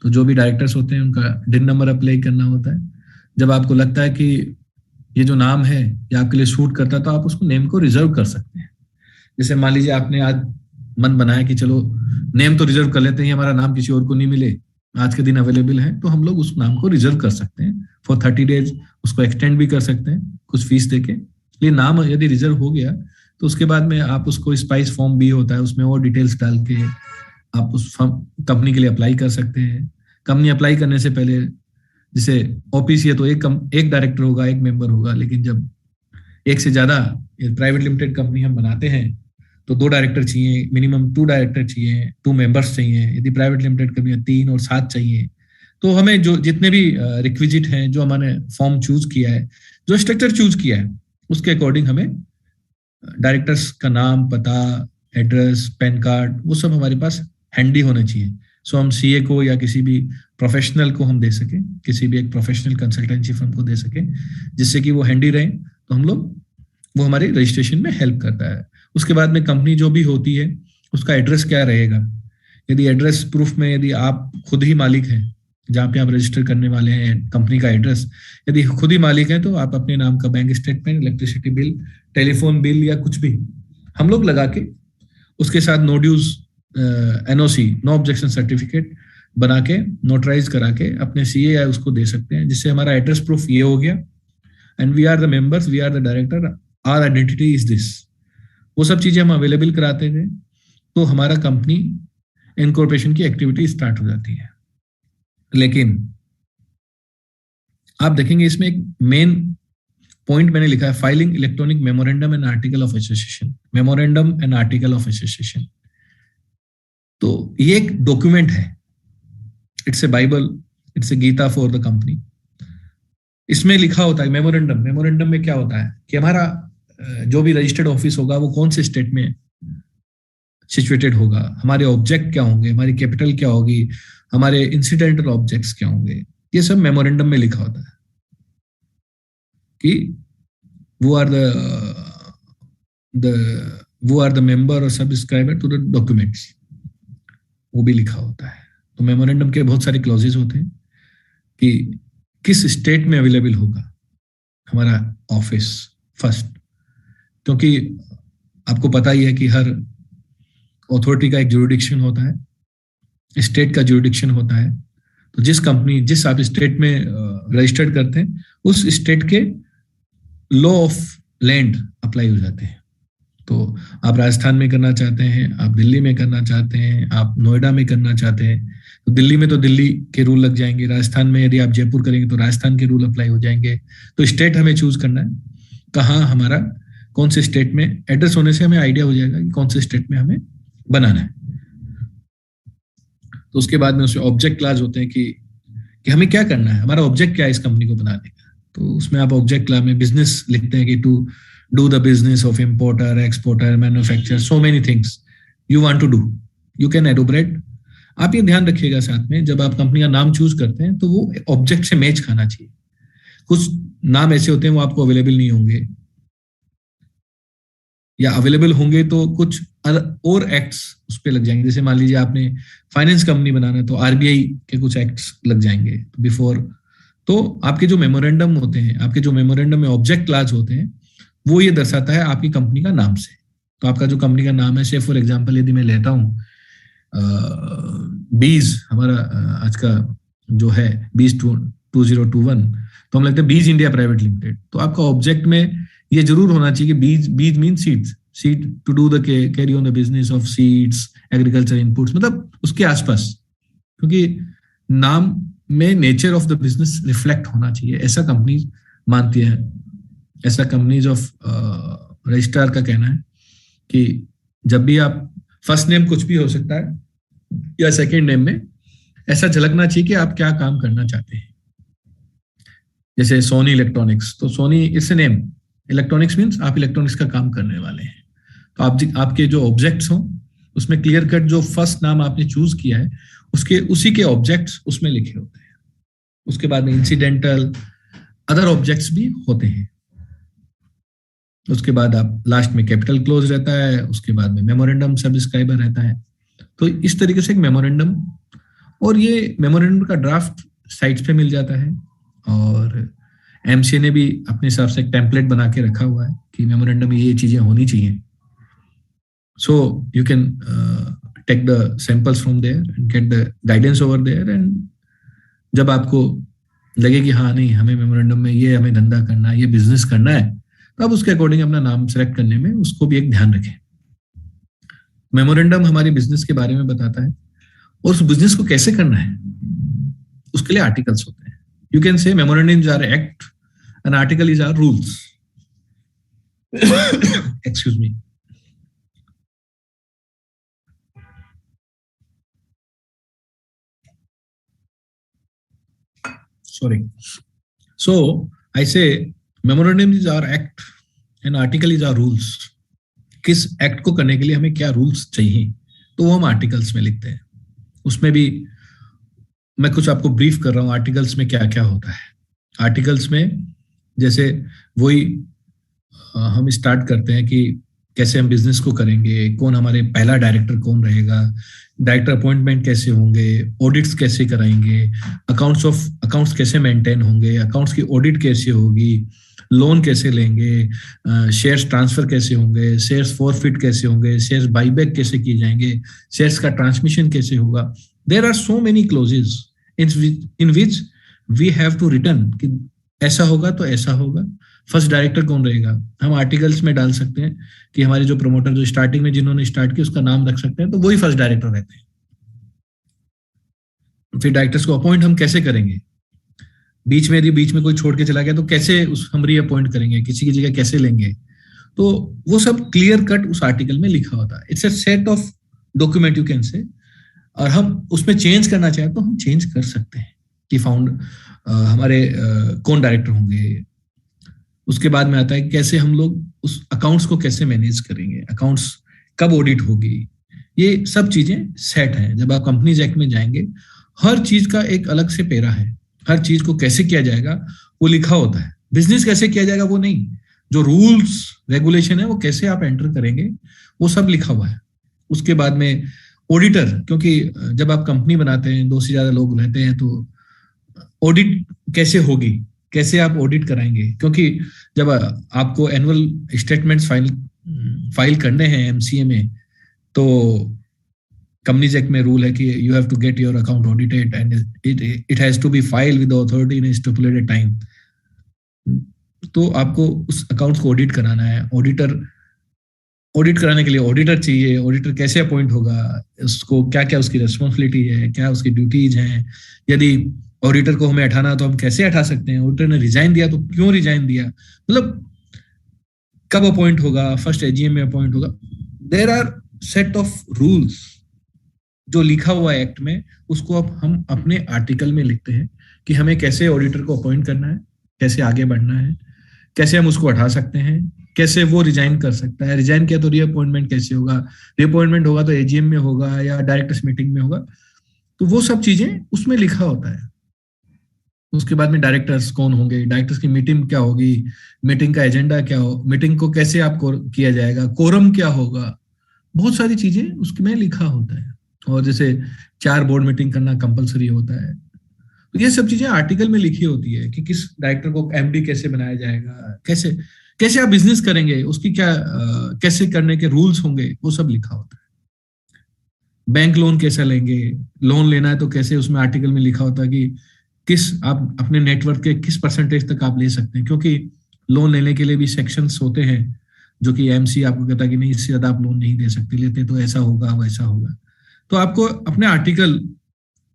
तो जो भी डायरेक्टर्स होते हैं उनका डिन नंबर अप्लाई करना होता है। जब आपको लगता है कि ये जो नाम है ये आपके लिए शूट करता है तो आप उसको नेम को रिजर्व कर सकते हैं। जैसे मान लीजिए आपने आज मन बनाया कि चलो नेम तो रिजर्व कर लेते हैं, हमारा नाम किसी और को नहीं मिले, आज के दिन अवेलेबल है, तो हम लोग उस नाम को रिजर्व कर सकते हैं फॉर 30 डेज। उसको एक्सटेंड भी कर सकते हैं कुछ फीस देके। ये नाम यदि रिजर्व हो गया तो उसके बाद में आप उसको स्पाइस फॉर्म भी होता है, उसमें और डिटेल्स डाल के आप उस कंपनी के लिए अप्लाई कर सकते हैं। कंपनी अप्लाई करने से पहले, जैसे ओपीसी है तो एक डायरेक्टर होगा, एक मेंबर होगा, लेकिन जब एक से ज्यादा प्राइवेट लिमिटेड कंपनी हम बनाते हैं तो 2 डायरेक्टर चाहिए, मिनिमम 2 डायरेक्टर चाहिए, 2 मेंबर्स चाहिए। यदि प्राइवेट लिमिटेड कंपनी 3 और 7 चाहिए। तो हमें जो जितने भी रिक्विजिट हैं, जो हमारे फॉर्म चूज किया है, जो स्ट्रक्चर चूज किया है, उसके अकॉर्डिंग हमें डायरेक्टर्स का नाम, पता, एड्रेस, पैन कार्ड, वो सब हमारे पास हैंडी होना चाहिए। सो हम सीए को या किसी भी प्रोफेशनल को हम दे सकें, किसी भी एक प्रोफेशनल कंसल्टेंसी फर्म को दे सकें, जिससे कि वो हैंडी रहे। तो हम लोग, वो हमारे रजिस्ट्रेशन में हेल्प करता है। उसके बाद में कंपनी जो भी होती है उसका एड्रेस क्या रहेगा। यदि एड्रेस प्रूफ में यदि आप खुद ही मालिक हैं, जहाँ पे आप रजिस्टर करने वाले हैं कंपनी का एड्रेस, यदि खुद ही मालिक हैं तो आप अपने नाम का bank statement, electricity bill, telephone bill या कुछ भी हम लोग लगा के उसके साथ no dues NOC, no objection certificate बना के नोटराइज करा के अपने सीए या उसको दे सकते हैं, जिससे हमारा एड्रेस प्रूफ ये हो गया and we are the members, we are the director, our identity is this. वो सब चीजें हम अवेलेबल कराते थे तो हमारा कंपनी इनकॉर्पोरेशन की एक्टिविटी स्टार्ट हो जाती है। लेकिन आप देखेंगे इसमें एक मेन पॉइंट मैंने लिखा है filing electronic memorandum and article of association, memorandum and article of association. तो ये एक डॉक्यूमेंट है, it's a Bible, it's a Gita for the company. इसमें लिखा होता है मेमोरेंडम, मेमोरेंडम में क्या होता है कि हमारा जो भी रजिस्टर्ड ऑफिस होगा वो कौन से स्टेट में सिचुएटेड होगा, हमारे ऑब्जेक्ट क्या होंगे, हमारी कैपिटल क्या होगी, हमारे इंसिडेंटल ऑब्जेक्ट्स क्या होंगे, ये सब मेमोरेंडम में लिखा होता है कि वो आर द मेंबर और सब्सक्राइबर टू द डॉक्यूमेंट्स, वो भी लिखा होता है। तो मेमोरेंडम के बहुत सारे क्लॉजेज होते हैं कि किस स्टेट में अवेलेबल होगा हमारा ऑफिस फर्स्ट, क्योंकि आपको पता ही है कि हर अथॉरिटी का एक ज्यूरिडिक्शन होता है, स्टेट का ज्यूरिडिक्शन होता है। तो जिस आप स्टेट में रजिस्टर्ड करते हैं उस स्टेट के लॉ ऑफ लैंड अप्लाई हो जाते हैं। तो आप राजस्थान में करना चाहते हैं, आप दिल्ली में करना चाहते हैं, आप नोएडा में करना चाहते हैं, तो दिल्ली में तो दिल्ली के रूल लग जाएंगे, राजस्थान में यदि आप जयपुर करेंगे तो राजस्थान के रूल अप्लाई हो जाएंगे। तो स्टेट हमें चूज करना है, कहाँ हमारा कौन से स्टेट में एड्रेस होने से हमें आइडिया हो जाएगा कि कौन से स्टेट में हमें बनाना है। तो उसके बाद में उसमें ऑब्जेक्ट क्लास होते हैं कि हमें क्या करना है, हमारा ऑब्जेक्ट क्या है इस कंपनी को बनाने का। तो उसमें आप ऑब्जेक्ट क्लास में बिजनेस लिखते हैं कि to do the business of importer, exporter, manufacture, so many things you want to do, you can elaborate. आप ये ध्यान रखिएगा साथ में जब आप कंपनी का नाम चूज करते हैं तो वो ऑब्जेक्ट से मैच खाना चाहिए। कुछ नाम ऐसे होते हैं वो आपको अवेलेबल नहीं होंगे, या अवेलेबल होंगे तो कुछ और एक्ट्स उस पर लग जाएंगे। जैसे मान लीजिए आपने फाइनेंस कंपनी बनाना है तो आरबीआई के कुछ एक्ट्स लग जाएंगे बिफोर। तो आपके जो मेमोरेंडम होते हैं, आपके जो मेमोरेंडम में ऑब्जेक्ट क्लास होते हैं, वो ये दर्शाता है आपकी कंपनी का नाम से। तो आपका जो कंपनी का नाम है, से फॉर एग्जांपल यदि मैं लेता हूँ बीज, हमारा आज का जो है बीज 2021, तो हम लगते हैं बीज इंडिया प्राइवेट लिमिटेड। तो आपका ऑब्जेक्ट में ये जरूर होना चाहिए कि बीज mean seeds, seed to do the carry on the business of seeds, agriculture inputs, मतलब उसके आसपास, क्योंकि नाम में nature of the business reflect होना चाहिए, ऐसा कंपनी मानती है, ऐसा कंपनीज ऑफ रजिस्ट्रार का कहना है कि जब भी आप फर्स्ट नेम कुछ भी हो सकता है या सेकंड नेम में ऐसा झलकना चाहिए कि आप क्या काम करना चाहते हैं। जैसे सोनी इलेक्ट्रॉनिक्स, तो Sony it's a name, electronics means आप इलेक्ट्रॉनिक्स का काम करने वाले हैं। तो आपके जो ऑब्जेक्ट्स हों उसमें क्लियर कट जो फर्स्ट नाम आपने चूज किया है उसी के ऑब्जेक्ट्स उसमें लिखे होते हैं। उसके बाद में इंसिडेंटल अदर ऑब्जेक्ट्स भी होते हैं। उसके बाद आप लास्ट में कैपिटल क्लोज रहता है, उसके बाद में मेमोरेंडम सब्सक्राइबर रहता है। तो इस तरीके से एक मेमोरेंडम, और ये मेमोरेंडम का ड्राफ्ट साइट्स पे मिल जाता है, और एमसीए ने भी अपने हिसाब से एक टेम्पलेट बना के रखा हुआ है कि मेमोरेंडम में ये चीजें होनी चाहिए। So you can take the samples from there and get the guidance over there, and जब आपको लगे कि हाँ नहीं हमें मेमोरेंडम में ये हमें धंधा करना है, ये बिजनेस करना है, तो आप उसके अकॉर्डिंग अपना नाम सेलेक्ट करने में उसको भी एक ध्यान रखें। मेमोरेंडम हमारे बिजनेस के बारे में बताता है, और उस बिजनेस को कैसे करना है उसके लिए आर्टिकल्स होते हैं। You can say memorandums are act, an article is are rules. Excuse me. Sorry. So I say memorandum is our act and article is our rules. किस एक्ट को करने के लिए हमें क्या रूल्स चाहिए, तो वो हम आर्टिकल्स में लिखते हैं। उसमें भी मैं कुछ आपको ब्रीफ कर रहा हूँ आर्टिकल्स में क्या क्या होता है। आर्टिकल्स में जैसे वही हम स्टार्ट करते हैं कि कैसे हम बिजनेस को करेंगे, कौन हमारे पहला डायरेक्टर कौन रहेगा, डायरेक्टर अपॉइंटमेंट कैसे होंगे, ऑडिट्स कैसे कराएंगे, अकाउंट्स कैसे मेंटेन होंगे, अकाउंट्स की ऑडिट कैसे होगी, लोन कैसे लेंगे, शेयर्स ट्रांसफर कैसे होंगे, शेयर्स फॉरफिट कैसे होंगे, शेयर्स बाईबैक कैसे किए जाएंगे, शेयर्स का ट्रांसमिशन कैसे होगा। There are so many clauses in which we have to return कि ऐसा होगा तो ऐसा होगा। फर्स्ट डायरेक्टर कौन रहेगा, हम आर्टिकल्स में डाल सकते हैं कि हमारे जो प्रमोटर जो स्टार्टिंग में जिन्होंने स्टार्ट किया उसका नाम रख सकते हैं, तो वही फर्स्ट डायरेक्टर रहते हैं। फिर डायरेक्टर्स को अपॉइंट हम कैसे करेंगे, बीच में कोई छोड़ के चला गया तो कैसे उस हम रीअपॉइंट करेंगे, किसी की जगह कैसे लेंगे, तो वो सब क्लियर कट उस आर्टिकल में लिखा होता है। It's a set of document you can से, और हम उसमें चेंज करना चाहें तो हम चेंज कर सकते हैं कि हमारे कौन डायरेक्टर होंगे। उसके बाद में आता है कैसे हम लोग उस अकाउंट्स को कैसे मैनेज करेंगे, अकाउंट्स कब ऑडिट होगी, ये सब चीजें सेट हैं। जब आप कंपनीज एक्ट में जाएंगे, हर चीज का एक अलग से पेरा है, हर चीज को कैसे किया जाएगा वो लिखा होता है। बिजनेस कैसे किया जाएगा वो नहीं, जो रूल्स रेगुलेशन है वो कैसे आप एंटर करेंगे वो सब लिखा हुआ है। उसके बाद में ऑडिटर, क्योंकि जब आप कंपनी बनाते हैं, दो से ज्यादा लोग रहते हैं, तो ऑडिट कैसे होगी, कैसे आप ऑडिट कराएंगे, क्योंकि जब आपको एनुअल स्टेटमेंट्स फाइल करने हैं एमसीए में, तो कंपनीज एक्ट में रूल है कि you have to get your account audited and it has to be filed with authority in stipulated time. तो आपको उस अकाउंट्स को ऑडिट कराना है। ऑडिट कराने के लिए ऑडिटर चाहिए। ऑडिटर कैसे अपॉइंट होगा, उसको क्या क्या उसकी रिस्पॉन्सिबिलिटी है, क्या उसकी ड्यूटीज हैं, यदि ऑडिटर को हमें हटाना तो हम कैसे हटा सकते हैं, ऑडिटर ने रिजाइन दिया तो क्यों रिजाइन दिया, मतलब कब अपॉइंट होगा, फर्स्ट एजीएम में अपॉइंट होगा। There are set of rules जो लिखा हुआ है एक्ट में, उसको अब हम अपने आर्टिकल में लिखते हैं कि हमें कैसे ऑडिटर को अपॉइंट करना है, कैसे आगे बढ़ना है, कैसे हम उसको हटा सकते हैं, कैसे वो रिजाइन कर सकता है, रिजाइन किया तो रीअपॉइंटमेंट कैसे होगा, रीअपॉइंटमेंट होगा तो एजीएम में होगा या डायरेक्टर्स मीटिंग में होगा। तो वो सब चीजें उसमें लिखा होता है। उसके बाद में डायरेक्टर्स कौन होंगे, डायरेक्टर्स की मीटिंग क्या होगी, मीटिंग का एजेंडा क्या हो, मीटिंग को कैसे आपको किया जाएगा, कोरम क्या होगा, बहुत सारी चीजें उसमें लिखा होता है। और जैसे 4 बोर्ड मीटिंग करना कंपलसरी होता है, तो ये सब चीजें आर्टिकल में लिखी होती है कि किस डायरेक्टर को एमडी कैसे बनाया जाएगा, कैसे कैसे आप बिजनेस करेंगे, उसकी क्या कैसे करने के रूल्स होंगे, वो सब लिखा होता है। बैंक लोन कैसे लेंगे, लोन लेना है तो कैसे, उसमें आर्टिकल में लिखा होता है कि किस आप अपने नेटवर्क के किस परसेंटेज तक आप ले सकते हैं, क्योंकि लोन लेने के लिए भी सेक्शंस होते हैं जो कि एमसी आपको कहता है कि नहीं, इससे ज्यादा आप लोन नहीं दे सकते, लेते तो ऐसा होगा वैसा होगा। तो आपको अपने आर्टिकल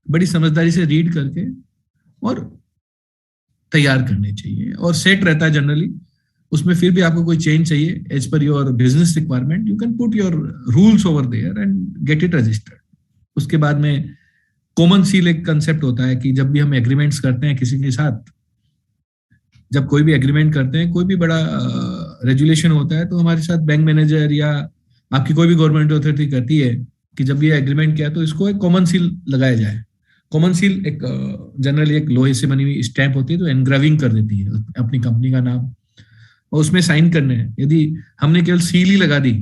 बड़ी समझदारी से रीड करके और तैयार करने चाहिए, और सेट रहता है जनरली उसमें। फिर भी आपको कोई चेंज चाहिए as per your business requirement, you can put your rules over there and get it registered. उसके बाद में कॉमन सील एक कंसेप्ट होता है कि जब भी हम एग्रीमेंट्स करते हैं किसी के साथ, जब कोई भी एग्रीमेंट करते हैं, कोई भी बड़ा रेजुलेशन होता है, तो हमारे साथ बैंक मैनेजर या आपकी कोई भी गवर्नमेंट अथॉरिटी करती है कि जब ये एग्रीमेंट किया तो इसको एक कॉमन सील लगाया जाए। कॉमन सील एक जनरली एक लोहे से बनी हुई स्टैंप होती है, तो एनग्राविंग कर देती है अपनी कंपनी का नाम, और उसमें साइन करने हैं। यदि हमने केवल सील ही लगा दी,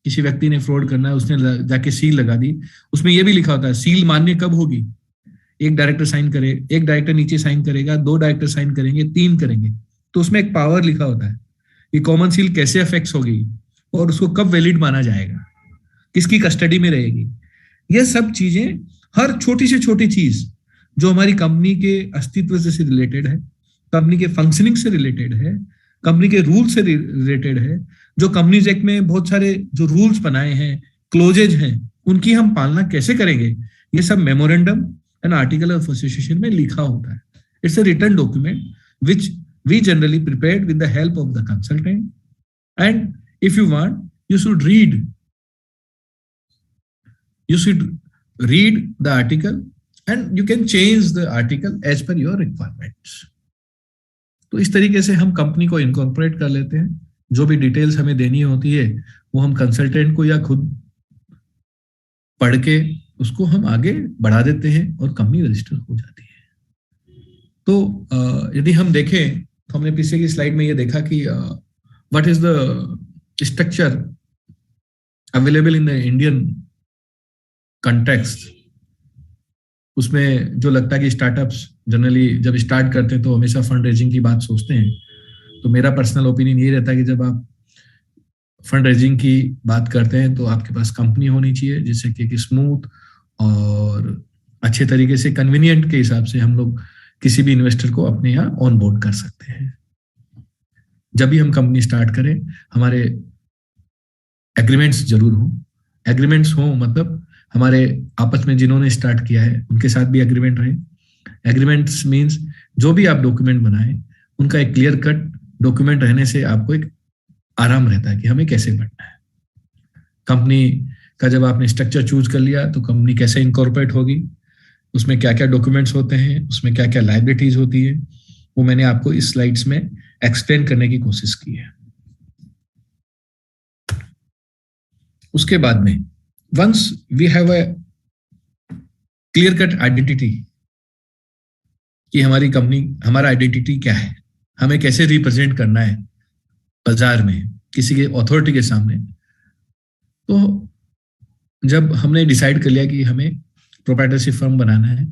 किसी व्यक्ति ने फ्रॉड करना है, उसने जाके सील लगा दी, उसमें यह भी लिखा होता है सील मान्य कब होगी, एक डायरेक्टर साइन करे, एक डायरेक्टर नीचे साइन करेगा, 2 डायरेक्टर साइन करेंगे, 3 करेंगे, तो उसमें एक पावर लिखा होता है कि कॉमन सील कैसे अफेक्ट होगी और उसको कब वैलिड माना जाएगा, किसकी कस्टडी में रहेगी। ये सब चीजें, हर छोटी से छोटी चीज जो हमारी कंपनी के अस्तित्व से रिलेटेड है, कंपनी के फंक्शनिंग से रिलेटेड है, कंपनी के रूल से रिलेटेड है, जो कंपनीज एक्ट में बहुत सारे जो रूल्स बनाए हैं, क्लोजेज हैं, उनकी हम पालना कैसे करेंगे, ये सब memorandum and article of association में लिखा होता है। It's a written document which we generally prepared with the help of the consultant, and if you want you should read the article and you can change the article as per your requirements. तो इस तरीके से हम company को incorporate कर लेते हैं। जो भी डिटेल्स हमें देनी होती है वो हम कंसल्टेंट को या खुद पढ़ के उसको हम आगे बढ़ा देते हैं और कंपनी रजिस्टर हो जाती है। तो यदि हम देखें तो हमने पीछे की स्लाइड में ये देखा कि what is the structure available in the Indian context. उसमें जो लगता है कि स्टार्टअप्स जनरली जब स्टार्ट करते हैं तो हमेशा फंड रेजिंग की बात सोचते हैं। तो मेरा पर्सनल ओपिनियन ये रहता है कि जब आप फंड रेजिंग की बात करते हैं तो आपके पास कंपनी होनी चाहिए जिससे कि एक स्मूथ और अच्छे तरीके से कन्वीनियंट के हिसाब से हम लोग किसी भी इन्वेस्टर को अपने यहाँ ऑन बोर्ड कर सकते हैं। जब भी हम कंपनी स्टार्ट करें हमारे एग्रीमेंट्स जरूर हो। एग्रीमेंट्स हो मतलब हमारे आपस में जिन्होंने स्टार्ट किया है उनके साथ भी एग्रीमेंट रहे, एग्रीमेंट्स मीन्स जो भी आप डॉक्यूमेंट बनाए उनका एक क्लियर कट डॉक्यूमेंट रहने से आपको एक आराम रहता है कि हमें कैसे बढ़ना है। कंपनी का जब आपने स्ट्रक्चर चूज कर लिया तो कंपनी कैसे इनकॉर्पोरेट होगी, उसमें क्या क्या डॉक्यूमेंट्स होते हैं, उसमें क्या क्या लायबिलिटीज होती है, वो मैंने आपको इस स्लाइड्स में एक्सप्लेन करने की कोशिश की है। उसके बाद में once we have a clear cut identity कि हमारी कंपनी, हमारा आइडेंटिटी क्या है, हमें कैसे रिप्रेजेंट करना है बाजार में किसी के अथॉरिटी के सामने, तो जब हमने डिसाइड कर लिया कि हमें प्रोप्राइटरशिप फर्म बनाना है,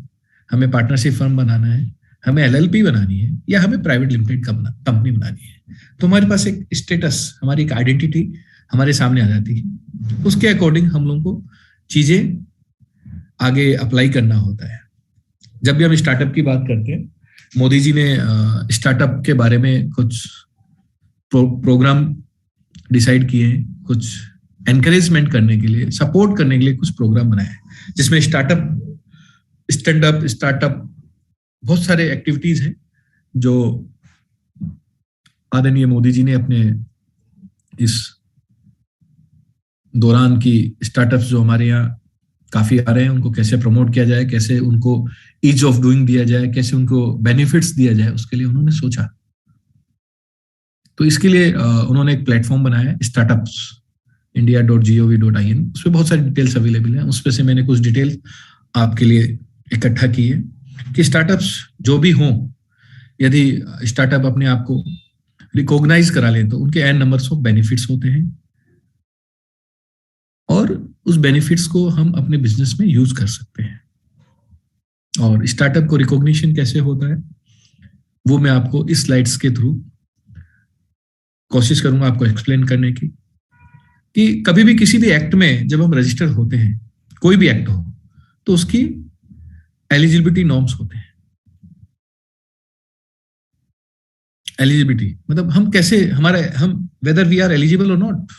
हमें पार्टनरशिप फर्म बनाना है, हमें एलएलपी बनानी है या हमें प्राइवेट लिमिटेड कंपनी बनानी है, तो हमारे पास एक स्टेटस, हमारी एक आइडेंटिटी हमारे सामने आ जाती है। उसके अकॉर्डिंग हम लोगों को चीजें आगे अप्लाई करना होता है। जब भी हम स्टार्टअप की बात करते हैं, मोदी जी ने स्टार्टअप के बारे में कुछ प्रोग्राम डिसाइड किए हैं, कुछ एनकरेजमेंट करने के लिए, सपोर्ट करने के लिए कुछ प्रोग्राम बनाए हैं, जिसमें स्टार्टअप, स्टैंड अप स्टार्टअप, बहुत सारे एक्टिविटीज हैं जो आदरणीय मोदी जी ने अपने इस दौरान की स्टार्टअप्स जो हमारे यहाँ काफी आ रहे हैं उनको कैसे प्रमोट किया जाए, कैसे उनको ईज ऑफ डूइंग दिया जाए, कैसे उनको बेनिफिट्स दिया जाए, उसके लिए उन्होंने सोचा। तो इसके लिए उन्होंने एक प्लेटफॉर्म बनाया है startups india.gov.in, उसमें बहुत सारी डिटेल्स अवेलेबल हैं। उसमें से मैंने कुछ डिटेल आपके लिए इकट्ठा की है कि स्टार्टअप्स जो भी हों, यदि स्टार्टअप अपने आप को रिकॉग्नाइज करा लें तो उनके एन नंबर्स ऑफ बेनिफिट्स होते हैं और उस बेनिफिट्स को हम अपने बिजनेस में यूज कर सकते हैं। और स्टार्टअप को रिकॉग्निशन कैसे होता है वो मैं आपको इस स्लाइड्स के थ्रू कोशिश करूंगा आपको एक्सप्लेन करने की। कि कभी भी किसी भी एक्ट में जब हम रजिस्टर होते हैं, कोई भी एक्ट हो, तो उसकी एलिजिबिलिटी नॉर्म्स होते हैं। एलिजिबिलिटी मतलब हम कैसे, हम वेदर वी आर एलिजिबल और नॉट।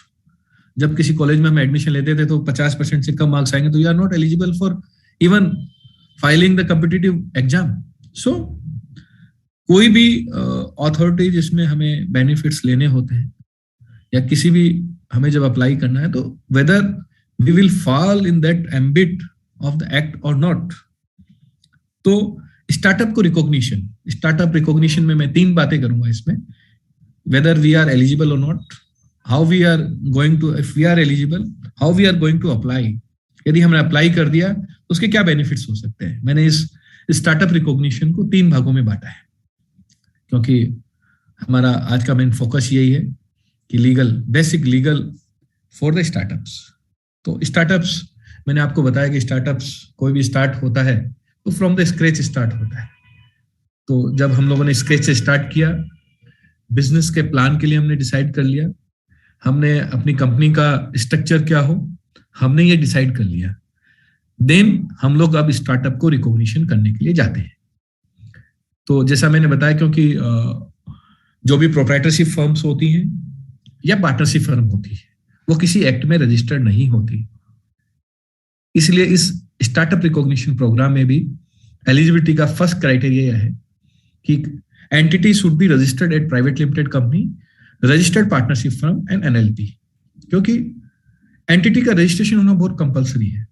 जब किसी कॉलेज में हम एडमिशन लेते थे तो 50% से कम मार्क्स आएंगे तो you are not eligible for even filing the competitive exam. So कोई भी अथॉरिटी जिसमें हमें बेनिफिट्स लेने होते हैं या किसी भी हमें जब अप्लाई करना है, तो whether we will fall in that ambit of the act और नॉट। तो स्टार्टअप को रिकॉग्निशन, स्टार्टअप रिकॉग्निशन में मैं 3 बातें करूंगा इसमें। वेदर वी आर एलिजिबल और not, how we are going to, if we are eligible how we are going to apply, यदि हमने अप्लाई कर दिया तो उसके क्या बेनिफिट्स हो सकते हैं। मैंने इस स्टार्टअप रिकॉग्निशन को 3 भागों में बांटा है, क्योंकि हमारा आज का मेन फोकस यही है कि legal, basic legal for the startups. तो स्टार्टअप्स मैंने आपको बताया कि स्टार्टअप्स कोई भी स्टार्ट होता है तो फ्रॉम द स्क्रैच स्टार्ट होता है। तो जब हम लोगों ने स्क्रैच से स्टार्ट किया, बिजनेस के प्लान के लिए हमने डिसाइड कर लिया, हमने अपनी कंपनी का स्ट्रक्चर क्या हो हमने ये डिसाइड कर लिया, देन हम लोग अब स्टार्टअप को रिकॉग्निशन करने के लिए जाते हैं। तो जैसा मैंने बताया, क्योंकि जो भी प्रोप्राइटरशिप फर्म्स होती हैं या पार्टनरशिप फर्म होती है वो किसी एक्ट में रजिस्टर्ड नहीं होती, इसलिए इस स्टार्टअप रिकॉग्निशन प्रोग्राम में भी एलिजिबिलिटी का फर्स्ट क्राइटेरिया यह है कि entity should be registered eight private limited company, registered partnership firm and NLP. क्योंकि एंटिटी का रजिस्ट्रेशन होना बहुत कंपलसरी है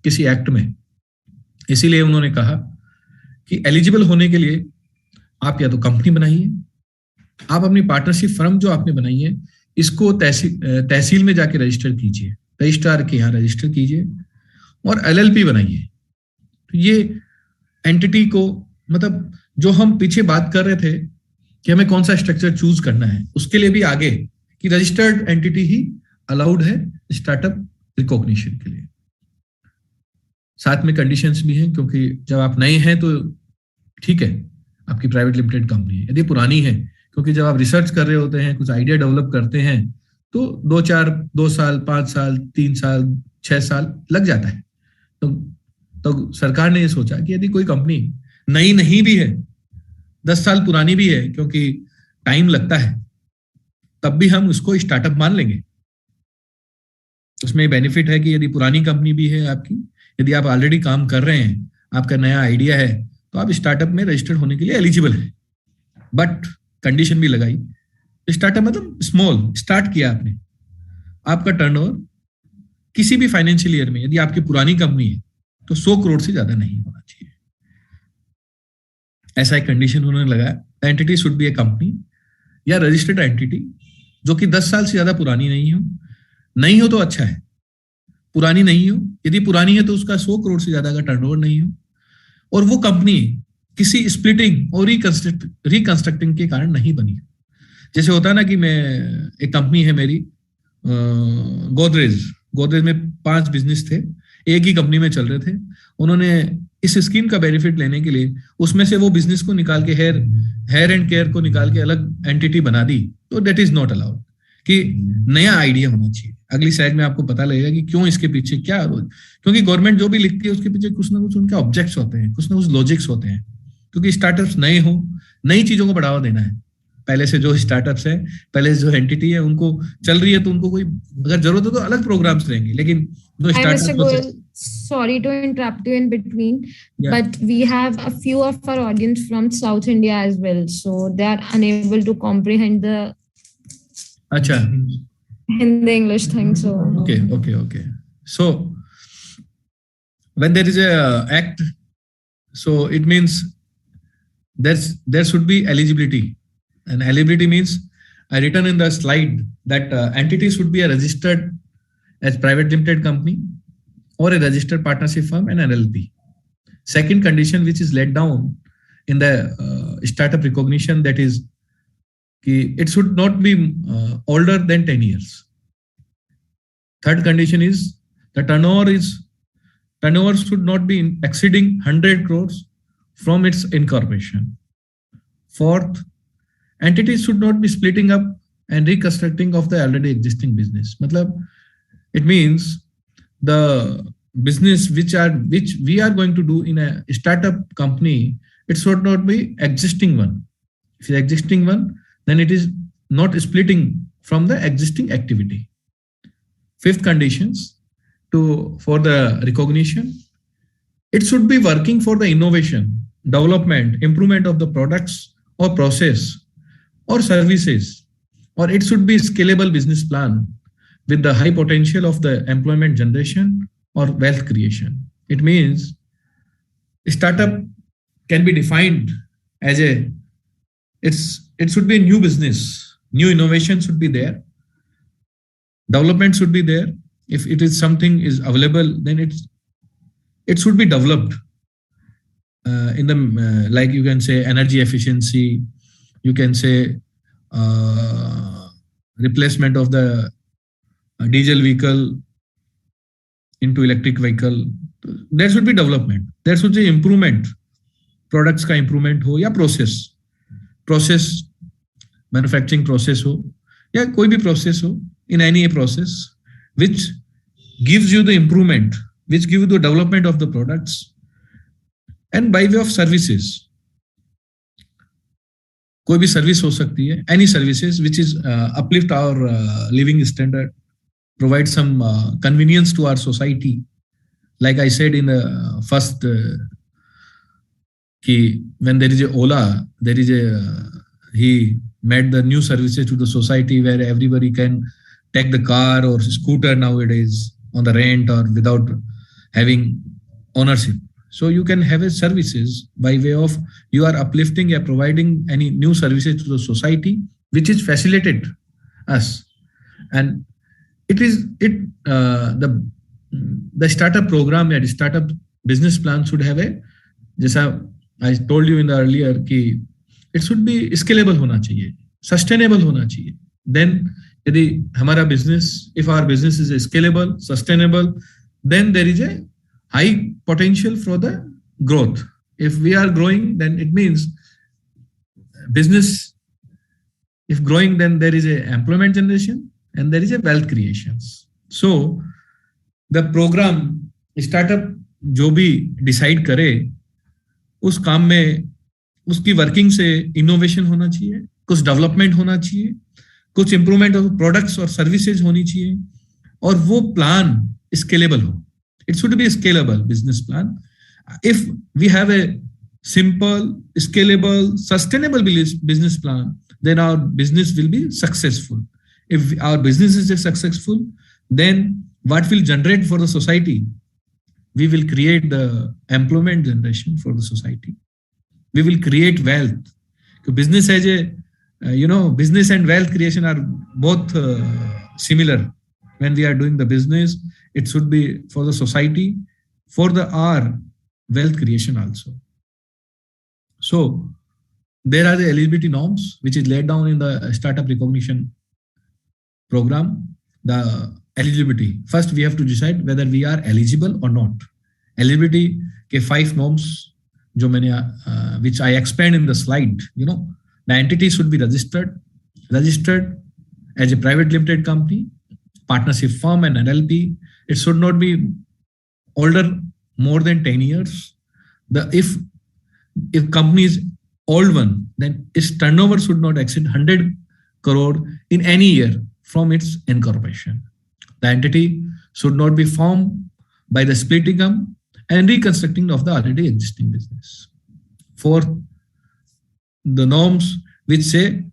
किसी एक्ट में, इसीलिए उन्होंने कहा कि एलिजिबल होने के लिए आप या तो कंपनी बनाइए, आप अपनी पार्टनरशिप फर्म जो आपने बनाई है इसको तहसील में जाके रजिस्टर कीजिए, रजिस्ट्रार के यहाँ रजिस्टर कीजिए और एलएलपी बनाइए। तो ये एंटिटी को, मतलब जो हम पीछे बात कर रहे थे कि हमें कौन सा स्ट्रक्चर चूज करना है, उसके लिए भी आगे कि रजिस्टर्ड एंटिटी ही अलाउड है स्टार्टअप रिकॉग्निशन के लिए। साथ में कंडीशंस भी हैं, क्योंकि जब आप नए हैं तो ठीक है आपकी प्राइवेट लिमिटेड कंपनी है, यदि पुरानी है, क्योंकि जब आप रिसर्च कर रहे होते हैं, कुछ आइडिया डेवलप करते हैं तो 2 साल 5 साल 3 साल 6 साल लग जाता है। तो सरकार ने ये सोचा कि यदि कोई कंपनी नई नहीं भी है, 10 साल पुरानी भी है, क्योंकि टाइम लगता है, तब भी हम उसको स्टार्टअप मान लेंगे। उसमें बेनिफिट है कि यदि पुरानी कंपनी भी है आपकी, यदि आप ऑलरेडी काम कर रहे हैं, आपका नया आइडिया है, तो आप स्टार्टअप में रजिस्टर्ड होने के लिए एलिजिबल है। बट कंडीशन भी लगाई, स्टार्टअप मतलब स्मॉल, स्टार्ट किया आपने, आपका टर्नओवर किसी भी फाइनेंशियल ईयर में यदि आपकी पुरानी कंपनी है तो 100 करोड़ से ज्यादा नहीं होना चाहिए, ऐसा एक कंडीशन उन्होंने लगाया। Entity should be A company या रजिस्टर्ड एंटिटी जो कि 10 साल से ज्यादा पुरानी नहीं हो तो अच्छा है, पुरानी नहीं हो, यदि पुरानी है तो उसका 100 करोड़ से ज्यादा का टर्नओवर नहीं हो, और वो कंपनी किसी स्प्लिटिंग और रिकंस्ट्रक्टिंग के कारण नहीं बनी। जैसे होता है ना कि मैं, एक कंपनी है मेरी गोदरेज में 5 बिजनेस थे, एक ही कंपनी में चल रहे थे। उन्होंने इस स्कीम का बेनिफिट लेने के लिए उसमें से वो बिजनेस को निकाल के हेयर एंड केयर को निकाल के अलग एंटिटी बना दी, तो दैट इज नॉट अलाउड। कि नया आइडिया होना चाहिए। अगली स्लाइड में आपको पता लगेगा कि क्यों इसके पीछे क्या, क्योंकि गवर्नमेंट जो भी लिखती है उसके पीछे कुछ ना कुछ उनके ऑब्जेक्ट्स होते हैं, कुछ ना कुछ लॉजिक्स होते हैं। क्योंकि स्टार्टअप्स नए हो, नई चीजों को बढ़ावा देना है। पहले से जो स्टार्टअप्स है, पहले से जो एंटिटी है, उनको चल रही है तो उनको कोई अगर जरूरत हो तो अलग प्रोग्राम्स रहेंगे, लेकिन जो startup, sorry to interrupt you in between, but we have a few of our audience from South India as well, so they are unable to comprehend the acha in the English thing. So okay. So when there is a act, so it means there should be eligibility, and eligibility means I written in the slide that entity should be a registered as private limited company or a registered partnership firm and LLP. Second condition which is laid down in the startup recognition, that is it should not be older than 10 years. Third condition is the turnover should not be exceeding 100 crores from its incorporation. Fourth, entities should not be splitting up and reconstructing of the already existing business. Matlab, it means the business which we are going to do in a startup company, it should not be existing one. If it's existing one, then it is not splitting from the existing activity. Fifth conditions for the recognition, it should be working for the innovation, development, improvement of the products or process or services, or it should be scalable business plan with the high potential of the employment generation or wealth creation. It means startup can be defined as it should be a new business, new innovation should be there, development should be there. If it is something is available, then it should be developed in the like you can say energy efficiency, you can say replacement of the diesel vehicle into electric vehicle. There should be development, there should be improvement, products का improvement हो या process manufacturing process हो या कोई भी process हो, in any process which gives you the improvement, which gives you the development of the products, and by way of services, कोई भी सर्विस हो सकती है, any services which is uplift our living standard, provide some convenience to our society. Like I said in the first, when there is a Ola, there is he made the new services to the society where everybody can take the car or scooter nowadays on the rent or without having ownership. So you can have a services by way of you are uplifting or providing any new services to the society, which is facilitated us. And the startup program or startup business plan should have a, जैसा I told you in the earlier कि it should be scalable होना चाहिए, sustainable होना चाहिए. Then यदि हमारा business, if our business is scalable, sustainable, then there is a high potential for the growth. If we are growing, then it means business, if growing, then there is a employment generation and there is a wealth creations. So the program startup जो भी decide करे उस काम में उसकी working से innovation होना चाहिए, कुछ डेवलपमेंट होना चाहिए, कुछ इंप्रूवमेंट ऑफ प्रोडक्ट्स और सर्विसेज होनी चाहिए, और वो प्लान स्केलेबल हो. It should be scalable business plan. If we have a simple, scalable, sustainable business plan, then our business will be successful. If our business is successful, then what will generate for the society? We will create the employment generation for the society. We will create wealth. Business as a, business and wealth creation are both similar. When we are doing the business, it should be for the society, for the our wealth creation also. So there are the eligibility norms, which is laid down in the startup recognition program. The eligibility. First, we have to decide whether we are eligible or not. Eligibility के 5 norms जो मैंने which I explained in the slide. The entity should be registered as a private limited company, partnership firm and LLP. It should not be older more than 10 years. If company is old one, then its turnover should not exceed 100 crore in any year from its incorporation. The entity should not be formed by the split income and reconstructing of the already existing business. Fourth, the norms which say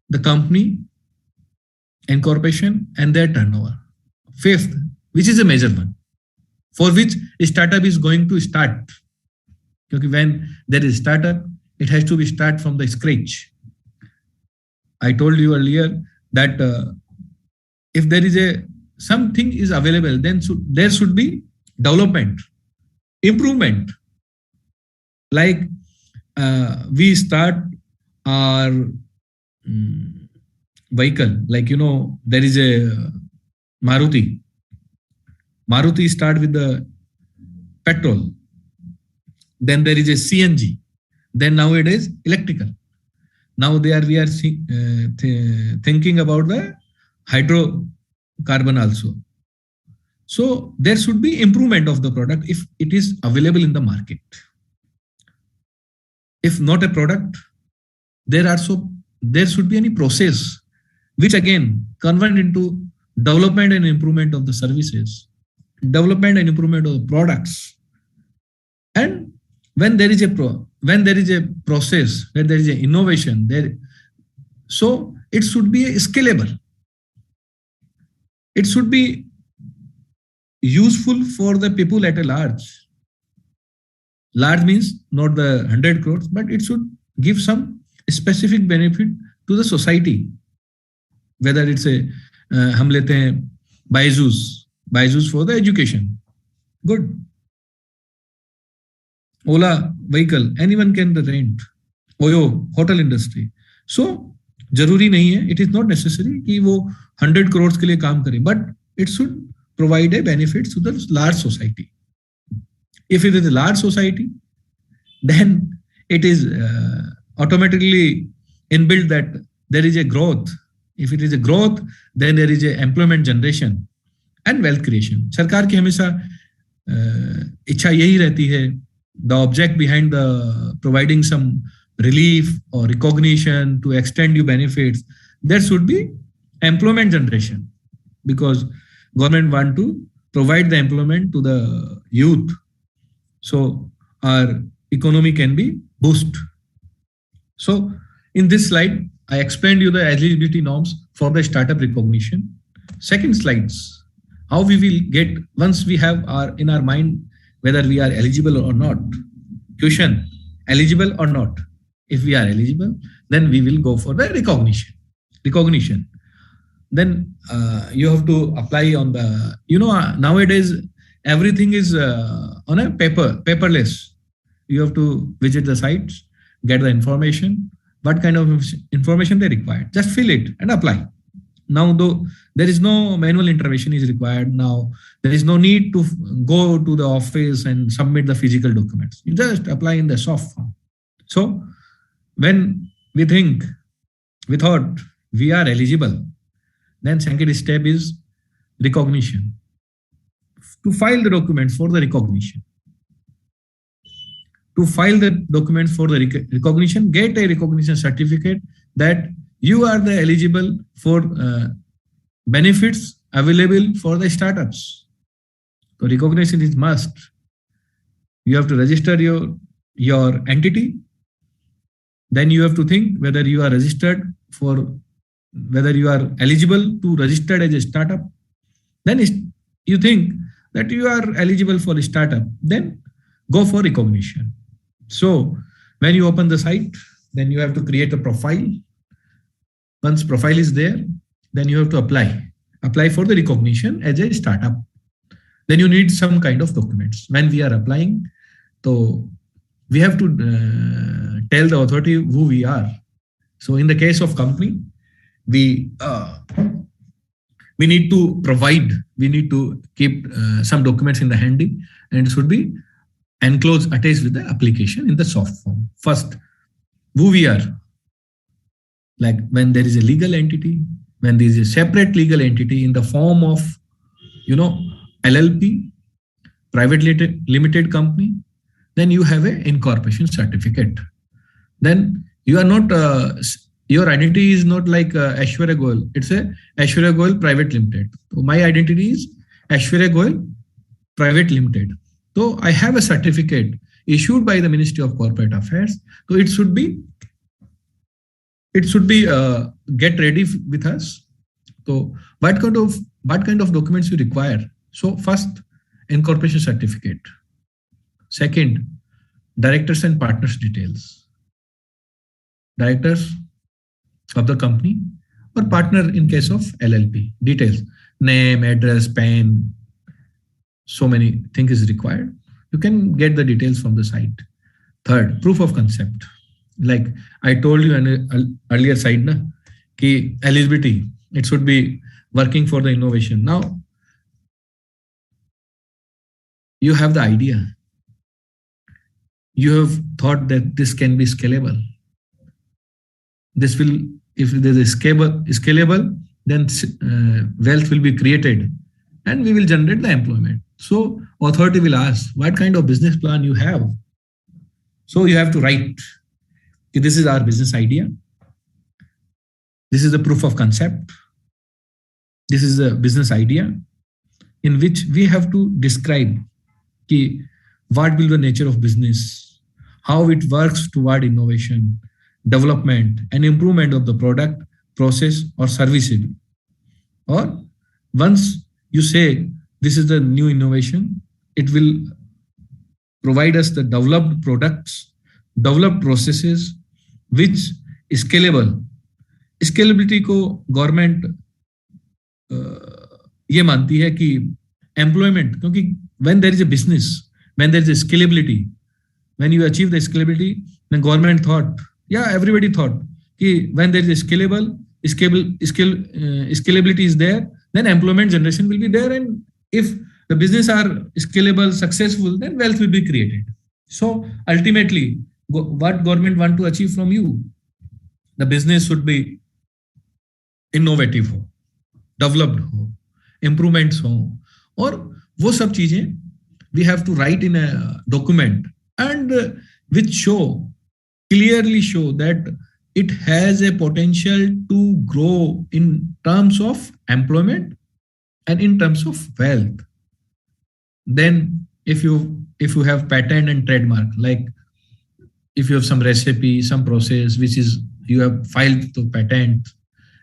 the company, incorporation and their turnover. Fifth, which is a major one, for which a startup is going to start. Because when there is startup, it has to be start from the scratch. I told you earlier that if there is something is available, then there should be development, improvement. Like we start our vehicle, like there is a Maruti start with the petrol, then there is a CNG, then nowadays electrical. Now we are thinking about the hydrocarbon also. So there should be improvement of the product if it is available in the market. If not a product, there should be any process which again convert into development and improvement of the services, development and improvement of the products. And when there is a process, when there is an innovation, so it should be scalable. It should be useful for the people at a large. Large means not the 100 crores, but it should give some specific benefit to the society. Whether it's हम लेते हैं Byju's for the education. Good. Ola vehicle, anyone can rent. Oyo hotel industry. So जरूरी नहीं है, it is not necessary कि वो 100 crores के लिए काम करे, but it should provide a benefit to the large society. If it is a large society, then it is automatically inbuilt that there is a growth. If it is a growth, then there is a employment generation and wealth creation. सरकार की हमेशा इच्छा यही रहती है. The object behind the providing some relief or recognition to extend you benefits, there should be employment generation, because government want to provide the employment to the youth. So our economy can be boosted. So in this slide, I explained you the eligibility norms for the startup recognition. Second slides, how we will get, once we have in our mind whether we are eligible or not. Question, eligible or not? If we are eligible, then we will go for the recognition. Then you have to apply on the, nowadays everything is on a paperless. You have to visit the sites, get the information, what kind of information they require. Just fill it and apply. Now, though there is no manual intervention is required, now there is no need to go to the office and submit the physical documents. You just apply in the soft form. So when we thought we are eligible, then second step is recognition. To file the documents for the recognition. To file the documents for the recognition, get a recognition certificate that you are the eligible for benefits available for the startups. So recognition is must. You have to register your your entity. Then you have to think whether you are registered for, whether you are eligible to register as a startup. Then you think that you are eligible for a startup, then go for recognition. So when you open the site, then you have to create a profile. Once profile is there, then you have to apply for the recognition as a startup. Then you need some kind of documents. When we are applying, so we have to tell the authority who we are. So in the case of company, we need to keep some documents in the handy, and it should be enclosed, attached with the application in the soft form. First, who we are, like when there is a legal entity, when there is a separate legal entity in the form of, LLP, private limited company, then you have a incorporation certificate. Then you are not, your identity is not like Aishwarya Goyal. It's a Aishwarya Goyal Private Limited. So my identity is Aishwarya Goyal Private Limited. So I have a certificate issued by the Ministry of Corporate Affairs. So it should be get ready with us. So what kind of documents you require? So first, incorporation certificate. Second, directors and partners details. Directors of the company or partner in case of LLP details, name, address, PAN, so many things is required. You can get the details from the site. Third, proof of concept. Like I told you in an earlier slide, ki eligibility, it should be working for the innovation. Now, you have the idea. You have thought that this can be scalable. This will, if there is scalable, then wealth will be created and we will generate the employment. So authority will ask, what kind of business plan you have? So you have to write, this is our business idea. This is the proof of concept. This is the business idea in which we have to describe what will be the nature of business, how it works toward innovation, development and improvement of the product, process or services. Or once you say this is the new innovation, it will provide us the developed products, developed processes, which is scalable. Scalability को government ये मानती है कि employment, क्योंकि when there is a business, when there is a scalability, when you achieve the scalability, then government thought, everybody thought, when there is a scalability is there, then employment generation will be there, and if the business are scalable, successful, then wealth will be created. So ultimately, what government want to achieve from you? The business should be innovative हो, developed हो, improvements हो, और वो सब चीजें we have to write in a document and which clearly show that it has a potential to grow in terms of employment and in terms of wealth. Then if you have patent and trademark, like if you have some recipe, some process which is you have filed the patent,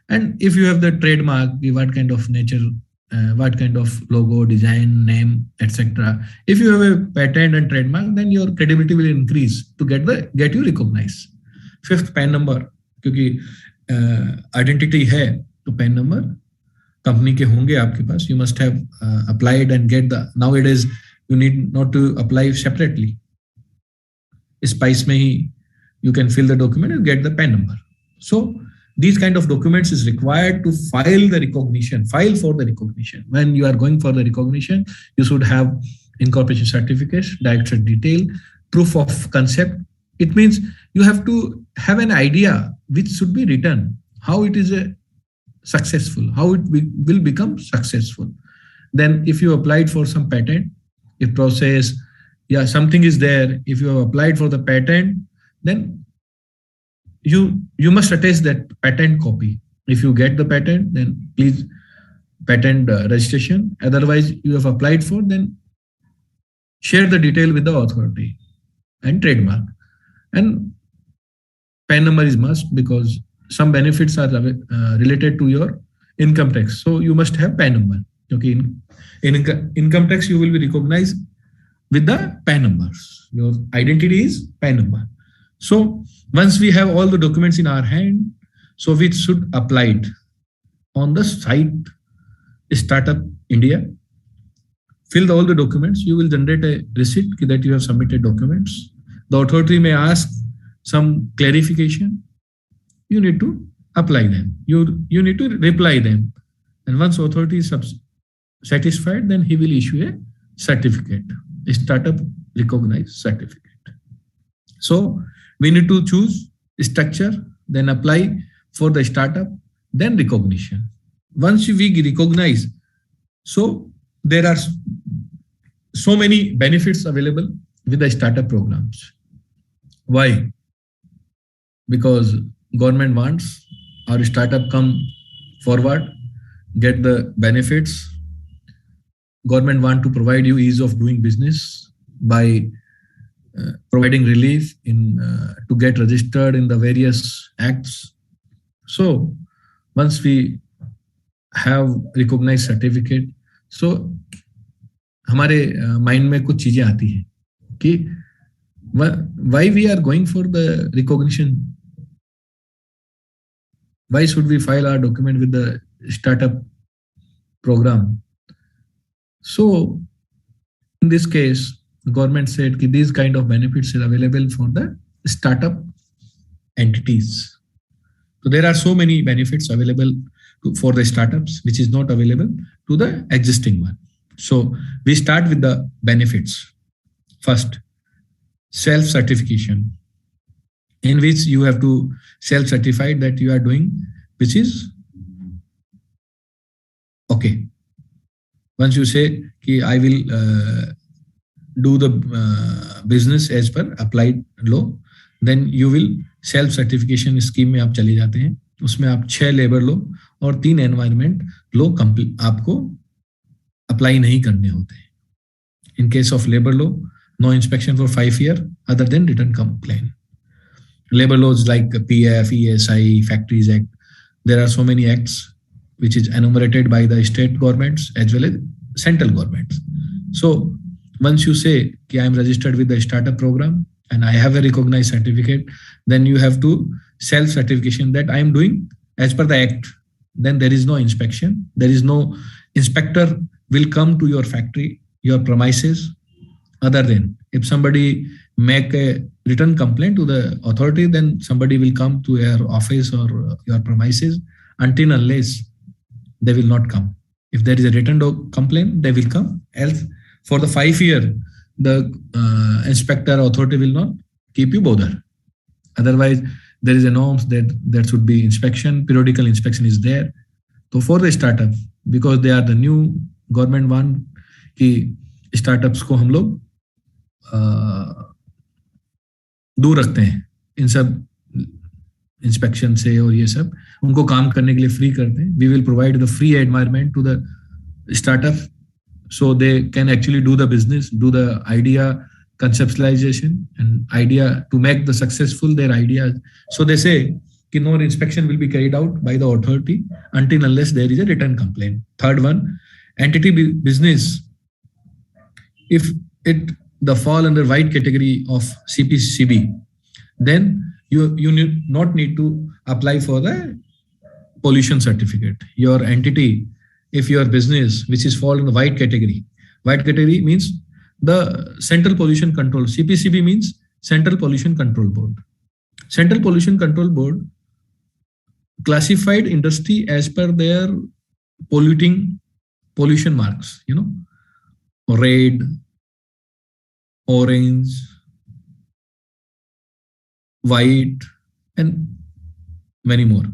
and if you have the trademark, what kind of nature, what kind of logo, design, name, etc. If you have a patent and trademark, then your credibility will increase to get you recognized. Fifth, PAN number, क्योंकि identity है तो PAN number company के होंगे आपके पास. You must have applied and get the. Nowadays you need not to apply separately. Spice में ही you can fill the document and get the PAN number. So these kind of documents is required to file for the recognition. When you are going for the recognition, you should have incorporation certificate, director detail, proof of concept. It means you have to have an idea which should be written, how it is successful, how it will become successful. Then if you applied for some patent, if process, something is there, if you have applied for the patent, then you must attach that patent copy. If you get the patent, then please patent registration. Otherwise, you have applied for, then share the detail with the authority. and trademark. And PAN number is must because some benefits are related to your income tax. So you must have PAN number. Okay, in income tax you will be recognized with the PAN numbers. Your identity is PAN number. So once we have all the documents in our hand, so we should apply it on the site Startup India. Fill all the documents. You will generate a receipt that you have submitted documents. The authority may ask some clarification. You need to apply them. You need to reply them. And once authority is satisfied, then he will issue a certificate, a startup recognized certificate. So we need to choose structure, then apply for the startup, then recognition. Once we recognize, so there are so many benefits available with the startup programs. Why? Because government wants our startup come forward, get the benefits. Government want to provide you ease of doing business by providing relief in to get registered in the various acts. So once we have recognized certificate, so हमारे mind में कुछ चीजें आती हैं कि why we are going for the recognition? Why should we file our document with the startup program? So in this case, the government said that these kind of benefits are available for the startup entities. So there are so many benefits available for the startups, which is not available to the existing one. So we start with the benefits. First, self-certification, in which you have to self-certify that you are doing, which is okay. Once you say, I will do the business as per applied law, then you will self-certification scheme में आप चले जाते हैं. उसमें आप 6 labour law और 3 environment law आपको apply नहीं करने होते हैं. In case of labor law, no inspection for 5 years other than written complaint. Labor laws like PF, ESI, Factories Act, there are so many acts which is enumerated by the state governments as well as central governments. So once you say I am registered with the startup program and I have a recognized certificate, then you have to self-certification that I am doing as per the act. Then there is no inspection. There is no inspector will come to your factory, your premises, other than if somebody make a written complaint to the authority, then somebody will come to your office or your premises. Until unless they will not come. If there is a written complaint, they will come. Else for the 5 years, the inspector authority will not keep you bother. Otherwise, there is a norms that there should be inspection, periodical inspection is there. So for the startup, because they are the new government one, कि startups को हम लोग दूर रखते हैं इन सब inspection से और ये सब उनको काम करने के लिए फ्री करते हैं. We will provide the free environment to the startup so they can actually do the business, do the idea conceptualization and idea to make the successful their ideas. So they say that no inspection will be carried out by the authority until unless there is a written complaint. Third one, entity business. If it the fall under white category of CPCB, then you not need to apply for the pollution certificate. Your entity, if your business which is fall in the white category means the Central Pollution Control. CPCB means Central Pollution Control Board. Central Pollution Control Board classified industry as per their pollution marks, red, orange, white, and many more,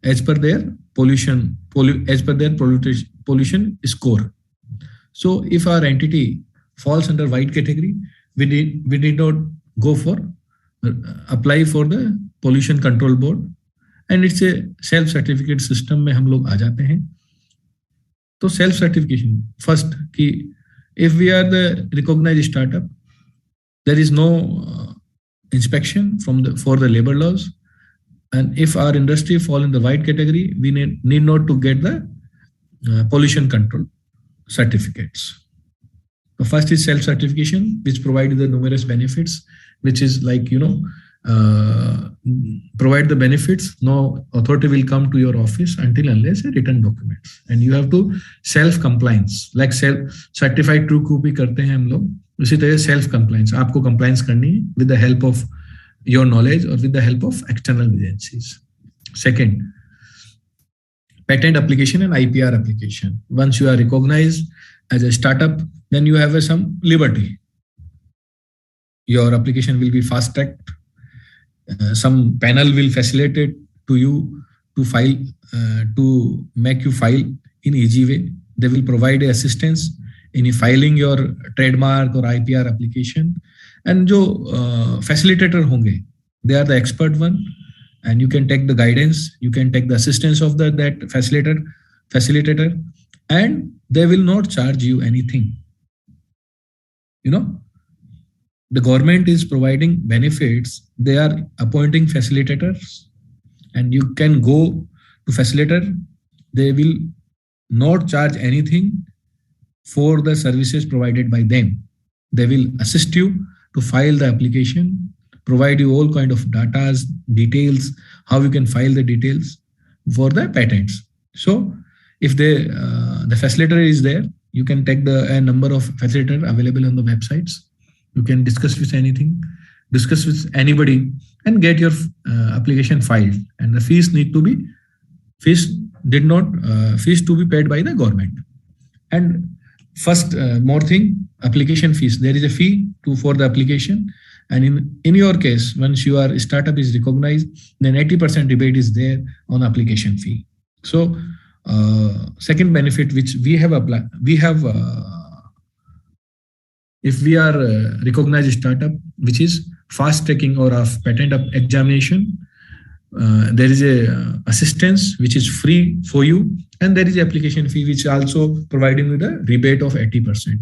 as per their pollution score. So if our entity falls under white category, we did not go for apply for the pollution control board, and it's a self certificate system में हम लोग आ जाते हैं. तो self certification first कि if we are the recognized startup, There is no inspection for the labor laws. And if our industry fall in the white category, we need not to get the pollution control certificates. The first is self-certification, which provides the numerous benefits, which is like, provide the benefits. No authority will come to your office until unless a written documents. And you have to self-compliance, like self-certified true copy करते हैं हम लोग, उसी तरह self-compliance. आपको compliance करनी है with the help of your knowledge or with the help of external agencies. Second, patent application and IPR application. Once you are recognized as a startup, then you have some liberty. Your application will be fast-tracked. Some panel will facilitate to you to file, to make you file in easy way. They will provide assistance in filing your trademark or IPR application. And जो facilitator होंगे, they are the expert one, and you can take the guidance, you can take the assistance of that facilitator, and they will not charge you anything. The government is providing benefits. They are appointing facilitators, and you can go to facilitator. They will not charge anything for the services provided by them. They will assist you to file the application, provide you all kind of data, details, how you can file the details for the patents. So if the facilitator is there, you can take a number of facilitators available on the websites. You can discuss with anybody and get your application filed. And the fees to be paid by the government. And first, more thing, application fees. There is a fee for the application. And in your case, once your startup is recognized, then 80% rebate is there on application fee. So second benefit which we have applied, if we are a recognized startup, which is fast tracking or of patent examination, there is a assistance which is free for you, and there is application fee which also providing with a rebate of 80%.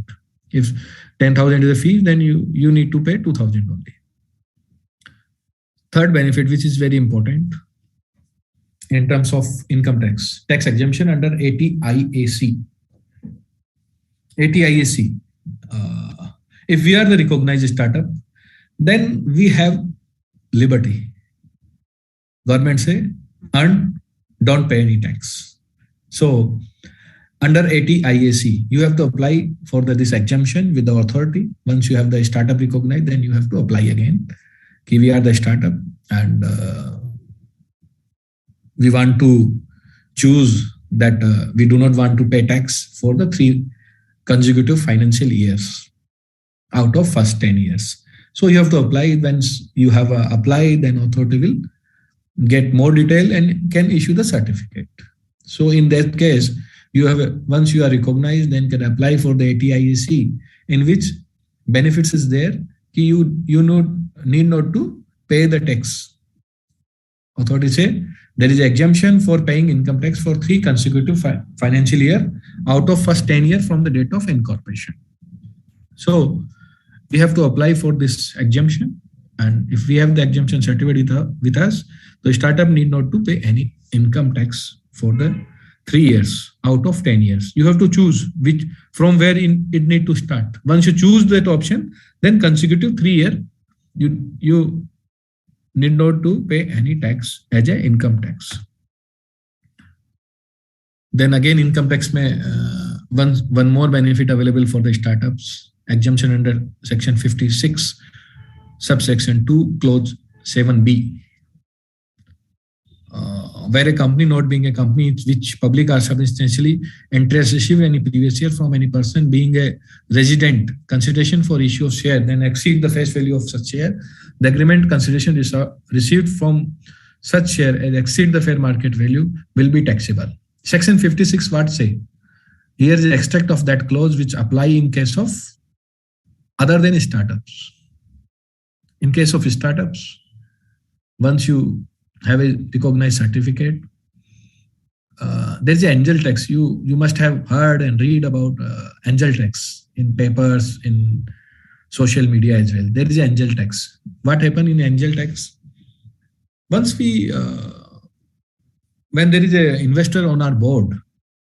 If 10,000 is the fee, then you need to pay 2,000 only. Third benefit, which is very important in terms of income tax exemption under 80IAC. 80IAC. If we are the recognized startup, then we have liberty. Government say, earn, don't pay any tax. So under 80IAC, you have to apply for this exemption with the authority. Once you have the startup recognized, then you have to apply again. We are the startup, and we want to choose that we do not want to pay tax for the 3 consecutive financial years out of first 10 years. So you have to apply. Once you have applied, then authority will get more detail and can issue the certificate. So in that case, you have once you are recognized, then can apply for the 80IAC, in which benefits is there. You need not to pay the tax. Authority say there is exemption for paying income tax for 3 consecutive financial year out of first 10 years from the date of incorporation. So we have to apply for this exemption, and if we have the exemption certificate with us, the startup need not to pay any income tax for the 3 years out of 10 years. You have to choose from where it need to start. Once you choose that option, then consecutive 3 year, you need not to pay any tax as a income tax. Then again, income tax may one more benefit available for the startups. Exemption under section 56, subsection 2, clause 7B. Where a company not being a company which public are substantially interest received any previous year from any person being a resident, consideration for issue of share then exceed the face value of such share, the agreement consideration received from such share as exceed the fair market value will be taxable. Section 56 what say? Here is an extract of that clause which apply in case of other than startups. In case of startups, once you have a recognized certificate, there's an angel tax. You must have heard and read about angel tax in papers, in social media as well. There is angel tax. What happened in angel tax? Once when there is an investor on our board,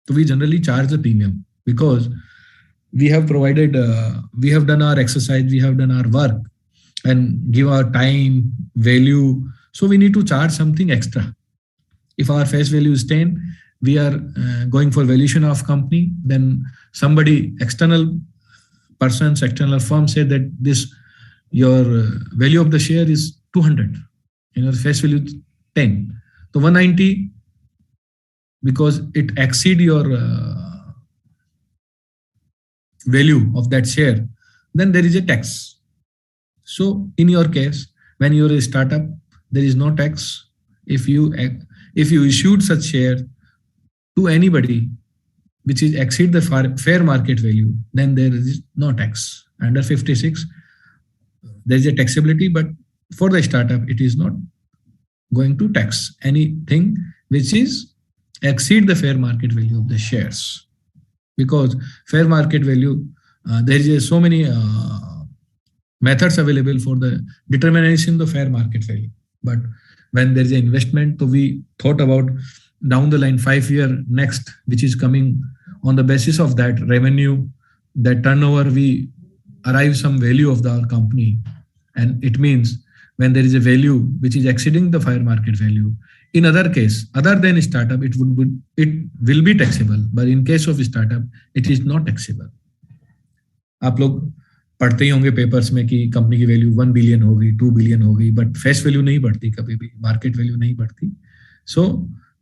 so we generally charge the premium because we have provided, we have done our exercise, we have done our work and give our time, value. So we need to charge something extra. If our face value is 10, we are going for valuation of company, then somebody, external persons, external firm say that your value of the share is 200 and your face value is 10. So 190, because it exceed your value of that share, then there is a tax. So in your case, when you're a startup, there is no tax. If you issued such share to anybody which is exceed the fair market value, then there is no tax. Under 56, there is a taxability, but for the startup, it is not going to tax anything which is exceed the fair market value of the shares. Because fair market value, there is so many methods available for the determination of the fair market value. But when there is an investment, so we thought about down the line 5 year next, which is coming on the basis of that revenue, that turnover, we arrive some value of our company. And it means when there is a value which is exceeding the fair market value, in other case, other than startup, it will be taxable. But in case of startup, it is not taxable. आप लोग पढ़ते ही होंगे papers में कि company की value 1 billion हो गई, 2 billion हो गई, बट फेस वैल्यू नहीं बढ़ती कभी भी, मार्केट वैल्यू नहीं बढ़ती. So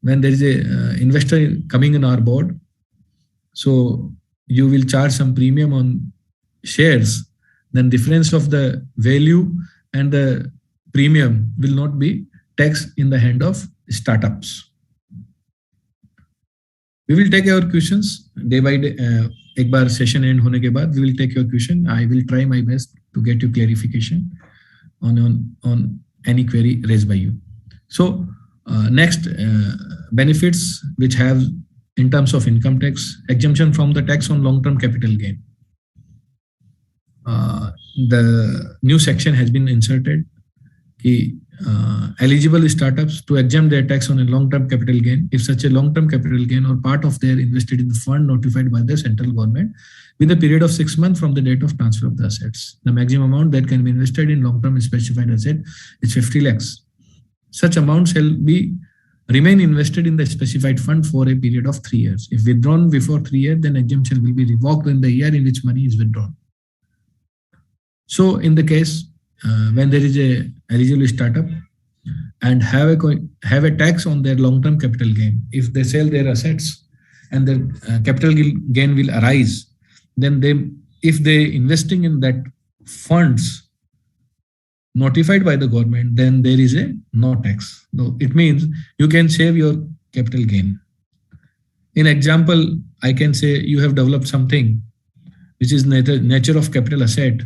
when there is a investor coming in our board, so you will charge some premium on shares, then difference of the value and the premium will not be taxed in the hand of startups. We will take your questions day by day. एक बार session end होने के बाद we will take your question. I will try my best to get you clarification on any query raised by you. So next, benefits which have in terms of income tax, exemption from the tax on long-term capital gain. The new section has been inserted. Eligible startups to exempt their tax on a long-term capital gain if such a long-term capital gain or part of their invested in the fund notified by the central government with a period of 6 months from the date of transfer of the assets. The maximum amount that can be invested in long-term specified asset is 50 lakhs. Such amount shall remain invested in the specified fund for a period of 3 years. If withdrawn before 3 years, then exemption will be revoked in the year in which money is withdrawn. So in the case when there is a eligible startup and have a tax on their long-term capital gain, if they sell their assets and their capital gain will arise, then if they investing in that funds notified by the government, then there is a no tax. No, it means you can save your capital gain. In example, I can say you have developed something which is nature of capital asset,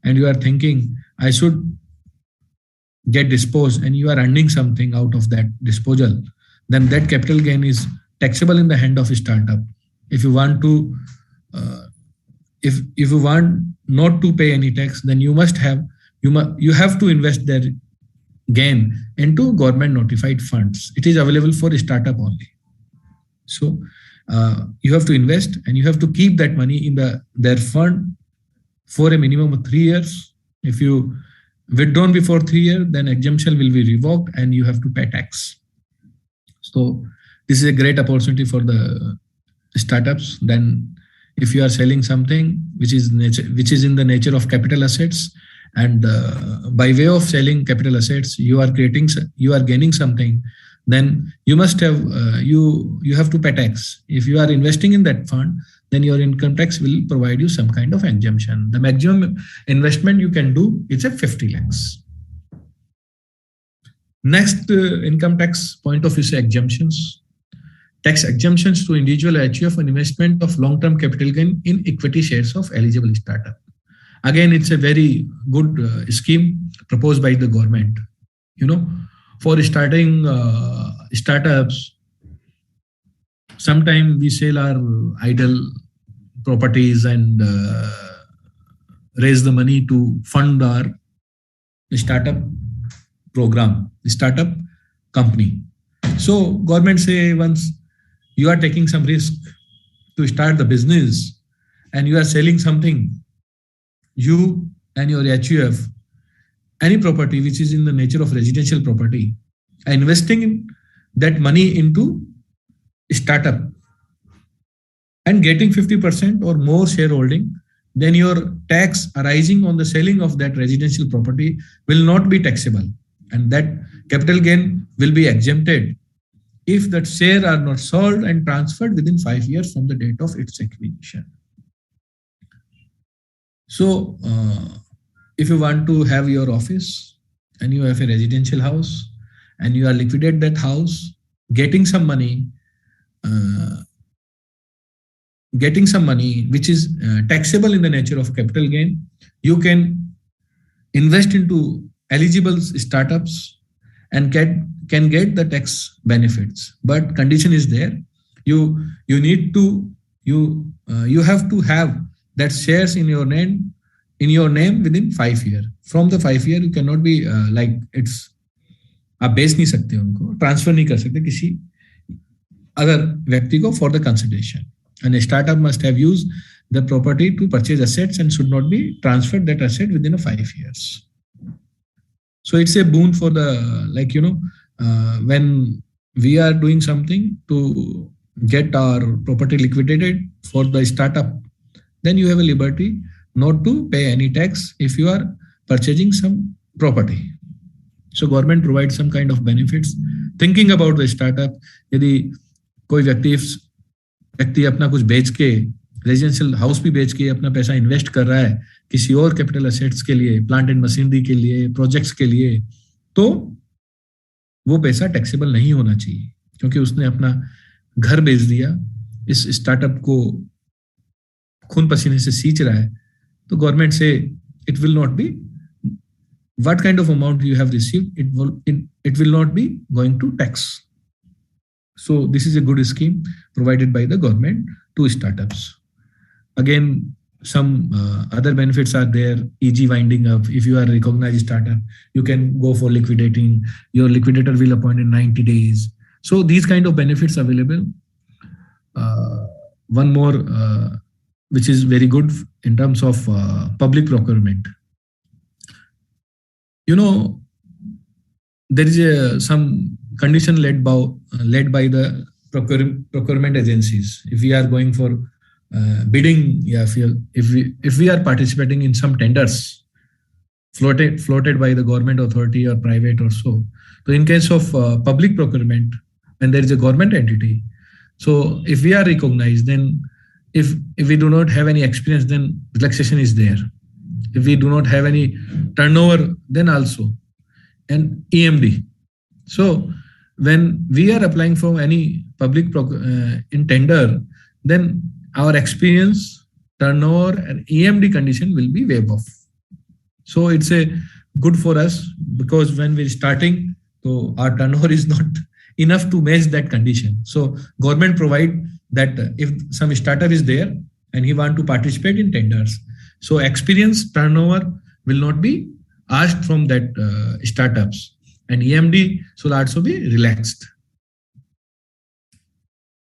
and you are thinking I should get disposed, and you are earning something out of that disposal, then that capital gain is taxable in the hand of a startup. If you want to, if you want not to pay any tax, then you have to invest their gain into government notified funds. It is available for a startup only. So you have to invest and you have to keep that money in their fund for a minimum of 3 years. If you withdrawn before 3 years, then exemption will be revoked and you have to pay tax. So this is a great opportunity for the startups. Then if you are selling something which is in the nature of capital assets, and by way of selling capital assets, you are gaining something, then you must have you have to pay tax. If you are investing in that fund, then your income tax will provide you some kind of exemption. The maximum investment you can do is at 50 lakhs. Next, income tax point of view is exemptions. Tax exemptions to individual achieve an investment of long-term capital gain in equity shares of eligible startup. Again, it's a very good scheme proposed by the government. For starting startups, sometimes we sell our idle properties and raise the money to fund our startup program, startup company. So government say once you are taking some risk to start the business and you are selling something, you and your HUF, any property which is in the nature of residential property, investing in that money into startup and getting 50% or more shareholding, then your tax arising on the selling of that residential property will not be taxable, and that capital gain will be exempted if that share are not sold and transferred within 5 years from the date of its acquisition. So if you want to have your office and you have a residential house and you are liquidate that house, getting some money which is taxable in the nature of capital gain, you can invest into eligible startups and can get the tax benefits. But condition is there. You have to have that shares in your name within 5 years. From the 5 year, you cannot be like it's आप बेच नहीं सकते उनको, transfer नहीं कर सकते किसी other व्यक्ति को for the consideration. And a startup must have used the property to purchase assets and should not be transferred that asset within 5 years. So it's a boon for the, when we are doing something to get our property liquidated for the startup, then you have a liberty not to pay any tax if you are purchasing some property. So government provides some kind of benefits. Thinking about the startup, यदि कोई व्यक्ति अपना कुछ बेच के, residential house भी बेच के अपना पैसा इन्वेस्ट कर रहा है किसी और कैपिटल एसेट्स के लिए, प्लांट एंड मशीनरी के लिए, प्रोजेक्ट्स के लिए, तो वो पैसा टैक्सेबल नहीं होना चाहिए क्योंकि उसने अपना घर बेच दिया, इस स्टार्टअप को खून पसीने से सींच रहा है, तो गवर्नमेंट से it will not be what kind of amount you have received, it will not be going to tax. So this is a good scheme provided by the government to startups. Again, some other benefits are there. Easy winding up. If you are a recognized startup, you can go for liquidating. Your liquidator will appoint in 90 days. So these kind of benefits available. One more, which is very good in terms of public procurement. You know, there is some condition led by the procurement agencies. If we are going for bidding, if we are participating in some tenders floated by the government authority or private or so in case of public procurement, when there is a government entity, so if we are recognized, then if we do not have any experience, then relaxation is there. If we do not have any turnover, then also, and EMD. So when we are applying for any public in tender, then our experience, turnover, and EMD condition will be waived off. So it's a good for us because when we're starting, so our turnover is not enough to match that condition. So government provide that if some startup is there and he want to participate in tenders, so experience, turnover will not be asked from that startups, and EMD should also be relaxed.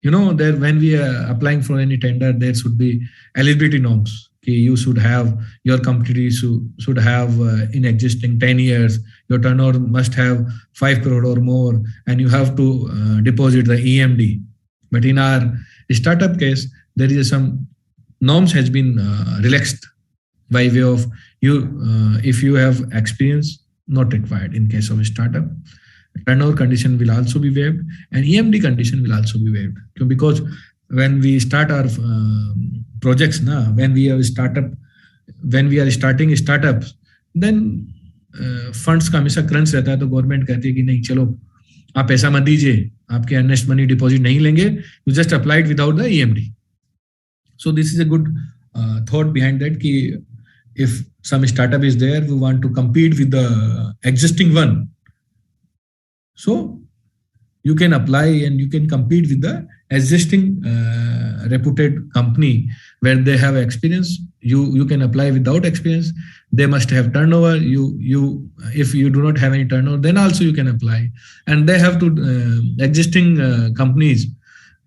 You know, there when we are applying for any tender, there should be eligibility norms. Okay, you should have, your company should have in existing 10 years, your turnover must have 5 crore or more, and you have to deposit the EMD. But in our startup case, there is some norms has been relaxed by way of you, if you have experience, not required in case of a startup. Turnover condition will also be waived and EMD condition will also be waived. Because when we start our projects, when we are starting startups, then funds का हमेशा crunch रहता है, तो government कहती है कि नहीं चलो आप पैसा मत दीजिए, आपके earnest money deposit नहीं लेंगे, you just apply it without the EMD. So this is a good thought behind that कि if some startup is there who want to compete with the existing one, so you can apply and you can compete with the existing reputed company where they have experience. You can apply without experience. They must have turnover. If you do not have any turnover, then also you can apply. And they have to existing companies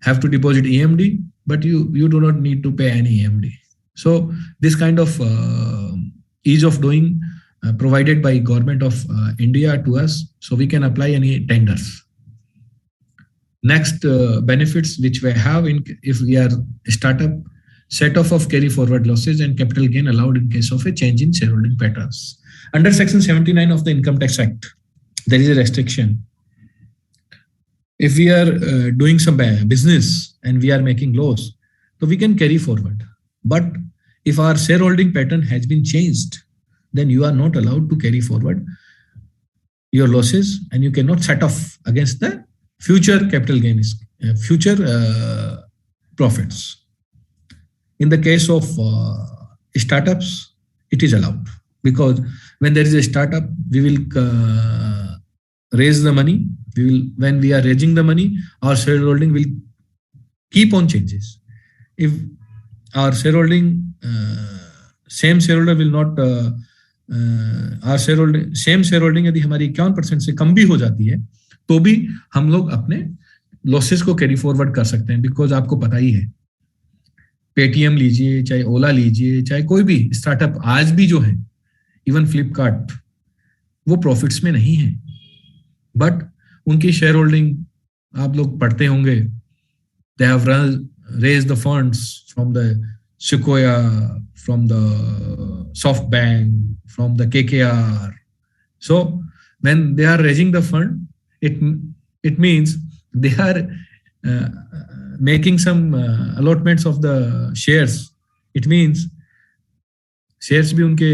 have to deposit EMD, but you do not need to pay any EMD. So this kind of ease of doing provided by Government of India to us, so we can apply any tenders. Next benefits which we have if we are a startup, set off of carry forward losses and capital gain allowed in case of a change in shareholding patterns. Under Section 79 of the Income Tax Act, there is a restriction. If we are doing some business and we are making loss, so we can carry forward. But if our shareholding pattern has been changed, then you are not allowed to carry forward your losses and you cannot set off against the future capital gains, future profits. In the case of startups, it is allowed, because when there is a startup, we will raise the money. When we are raising the money, our shareholding will keep on changes. If our shareholding, same shareholder will not, our shareholding, same shareholding यदि हमारी 51% से कम भी हो जाती है, तो भी हम लोग अपने लॉसेस को कैरी फॉरवर्ड कर सकते हैं, बिकॉज आपको पता ही है, पेटीएम लीजिए, चाहे ओला लीजिए, चाहे कोई भी स्टार्टअप आज भी जो है, इवन फ्लिपकार्ट, वो प्रॉफिट्स में नहीं है, बट उनकी शेयर होल्डिंग आप लोग पढ़ते होंगे, they have raised the funds from the Sequoia, from the SoftBank, from the KKR. So when they are raising the fund, it means they are making some allotments of the shares. It means shares भी उनके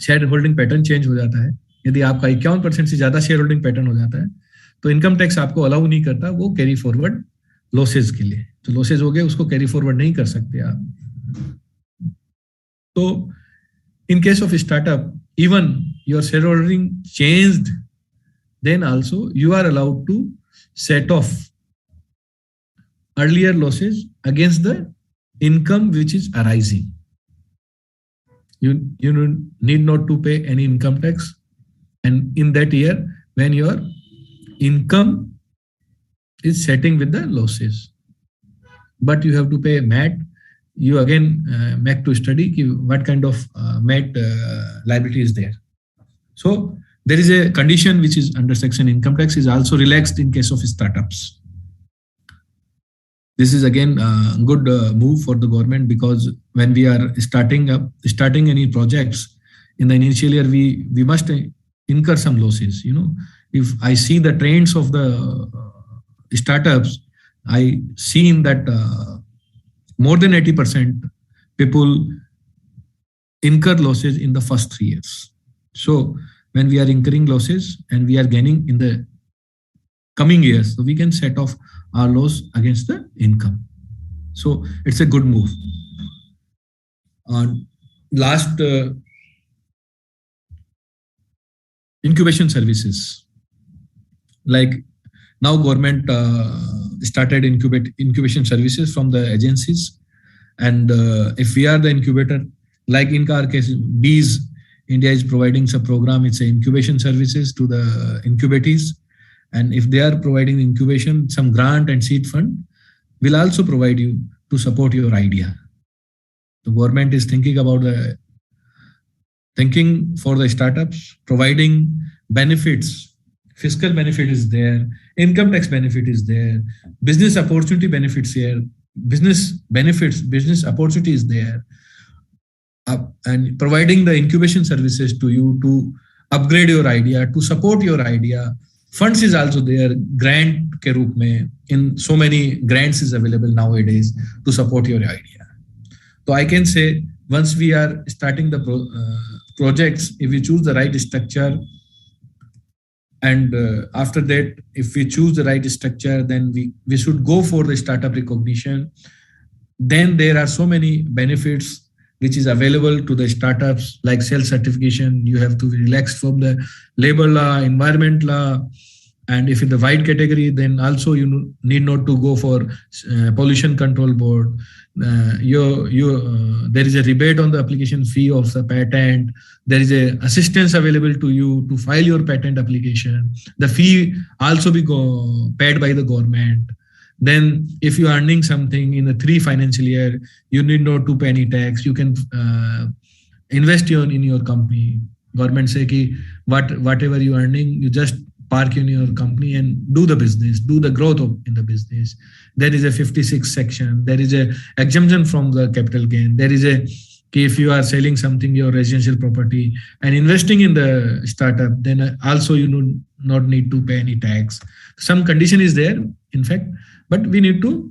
share holding pattern change हो जाता है. यदि आपका 51% से ज्यादा share holding pattern हो जाता है, तो इनकम टैक्स आपको अलाउ नहीं करता वो कैरी फॉरवर्ड लॉसेज के लिए. तो लॉसेज हो गए, उसको कैरी फॉरवर्ड नहीं कर सकते आप. तो in case of startup, even your share holding changed, then also you are allowed to set off earlier losses against the income which is arising. You need not to pay any income tax, and in that year when your income is setting with the losses, but you have to pay MAT. You again make to study what kind of MAT liability is there. So there is a condition which is under section income tax is also relaxed in case of startups. This is again a good move for the government, because when we are starting any projects in the initial year, we must incur some losses. You know, if I see the trends of the startups, I seen that more than 80% people incur losses in the first 3 years. So when we are incurring losses and we are gaining in the coming years, so we can set off our loss against the income. So it's a good move. Last, incubation services. Like now government started incubation services from the agencies. And if we are the incubator, like in our case, Bees, India is providing some program, it's a incubation services to the incubatees. And if they are providing incubation, some grant and seed fund will also provide you to support your idea. The government is thinking for the startups, providing benefits. Fiscal benefit is there, income tax benefit is there, business opportunity benefits here, business opportunity is there. And providing the incubation services to you to upgrade your idea, to support your idea. Funds is also there, grant ke roop mein, in so many grants is available nowadays to support your idea. So I can say once we are starting the projects, if we choose the right structure, and after that, if we choose the right structure, then we should go for the startup recognition. Then there are so many benefits which is available to the startups, like self-certification. You have to be relaxed from the labor law, environment law, And if in the white category, then also you need not to go for pollution control board. There is a rebate on the application fee of the patent. There is a assistance available to you to file your patent application. The fee also be paid by the government. Then if you are earning something in the 3 financial year, you need not to pay any tax. You can invest in your company. Government say ki whatever you are earning, you just park in your company and do the business, do the growth in the business. There is a 56 section. There is a exemption from the capital gain. There is a, if you are selling something, your residential property and investing in the startup, then also you do not need to pay any tax. Some condition is there, in fact, but we need to,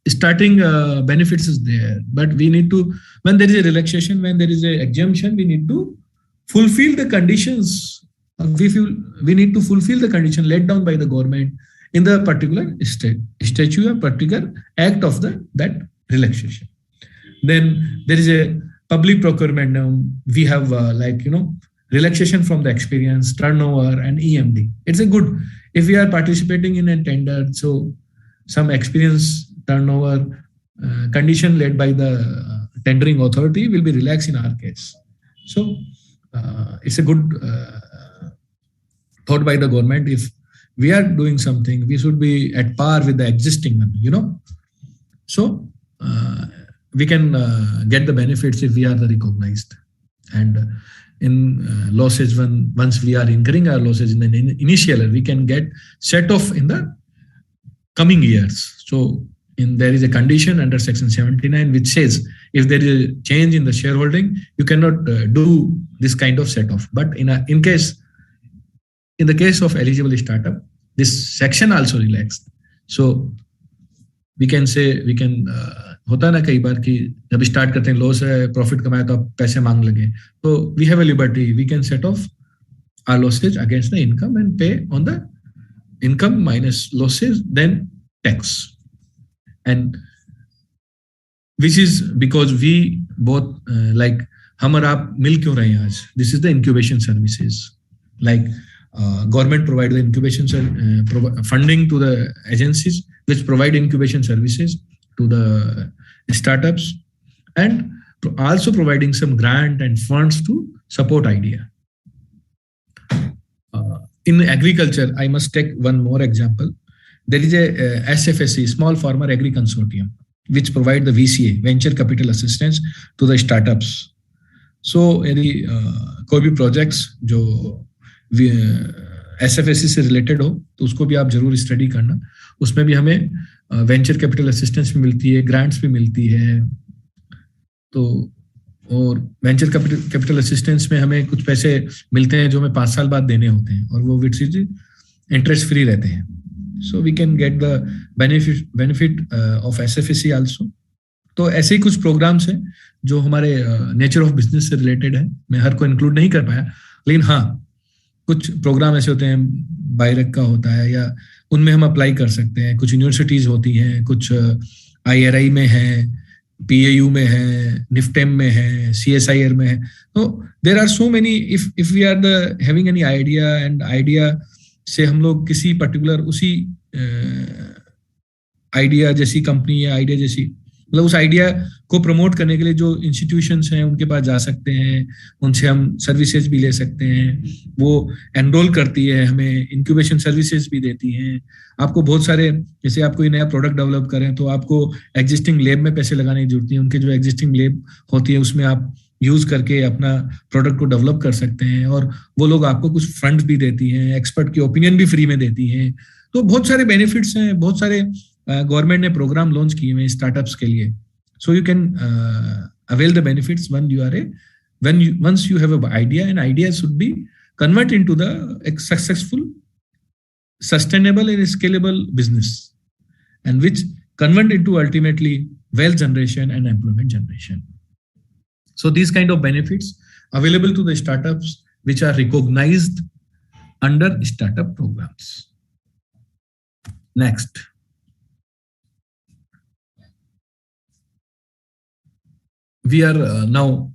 starting benefits is there, but we need to, when there is a relaxation, when there is a exemption, we need to fulfill the conditions. We need to fulfill the condition laid down by the government in the particular statute or particular act of that relaxation. Then there is a public procurement norm. We have relaxation from the experience, turnover, and EMD. It's a good, if we are participating in a tender, so some experience, turnover, condition led by the tendering authority will be relaxed in our case. So it's a good thought by the government. If we are doing something, we should be at par with the existing one, So we can get the benefits if we are the recognized. And in losses, once we are incurring our losses in the initial year, we can get set off in the coming years. So there is a condition under section 79 which says if there is a change in the shareholding, you cannot do this kind of set off. But in the case of eligible startup, this section also relaxed. So we can say, होता है ना कई बार कि जब start करते हैं loss है, profit कमाया तो आप पैसे मांग लगे, तो we have a liberty, we can set off our losses against the income and pay on the income minus losses, then tax. And which is because we both हम और आप मिल क्यों रहे हैं आज? This is the incubation services. Government provide the incubation funding to the agencies which provide incubation services to the startups, and also providing some grant and funds to support idea. In agriculture, I must take one more example. There is a SFSC, Small Farmer Agri Consortium, which provide the VCA, Venture Capital Assistance, to the startups. So यदि कोई भी projects जो SFSC से related हो, तो उसको भी आप जरूर स्टडी करना. उसमें भी हमें वेंचर कैपिटल असिस्टेंस भी मिलती है, ग्रांट्स भी मिलती है. तो और वेंचर कैपिटल असिस्टेंस में हमें कुछ पैसे मिलते हैं जो हमें 5 साल बाद देने होते हैं, और वो विच इज इंटरेस्ट फ्री रहते हैं. So we can get the benefit of SFSC also. तो ऐसे ही कुछ प्रोग्राम्स हैं जो हमारे नेचर ऑफ बिजनेस से रिलेटेड है. मैं हर को इंक्लूड नहीं कर पाया, लेकिन हाँ कुछ प्रोग्राम ऐसे होते हैं, बायरक का होता है, या उनमें हम अप्लाई कर सकते हैं. कुछ यूनिवर्सिटीज होती हैं, कुछ IRI में है, PAU में है, निफ्टेम में है, CSIR में है. तो there are so many. If we are the having any idea, and idea से हम लोग किसी पर्टिकुलर उसी आइडिया जैसी कंपनी या आइडिया जैसी, मतलब उस आइडिया को प्रमोट करने के लिए जो इंस्टीट्यूशंस हैं उनके पास जा सकते हैं, उनसे हम सर्विसेज भी ले सकते हैं. वो एनरोल करती है, हमें इंक्यूबेशन सर्विसेज भी देती हैं. आपको बहुत सारे, जैसे आप कोई नया प्रोडक्ट डेवलप करें तो आपको एग्जिस्टिंग लैब में पैसे लगाने की जरूरत नहीं है. उनके जो एग्जिस्टिंग लैब होती है उसमें आप यूज करके अपना प्रोडक्ट को डेवलप कर सकते हैं, और वो लोग आपको कुछ फंड भी देती हैं, एक्सपर्ट की ओपिनियन भी फ्री में देती हैं. तो बहुत सारे बेनिफिट्स हैं, बहुत सारे गवर्नमेंट ने प्रोग्राम लॉन्च किए हैं स्टार्टअप्स के लिए. सो you can avail the benefits once you have an idea, and idea should be convert into the successful, sustainable and scalable business, and which convert into ultimately wealth generation and employment generation. So these kind of benefits available to the startups which are recognized under startup programs. Next. We are now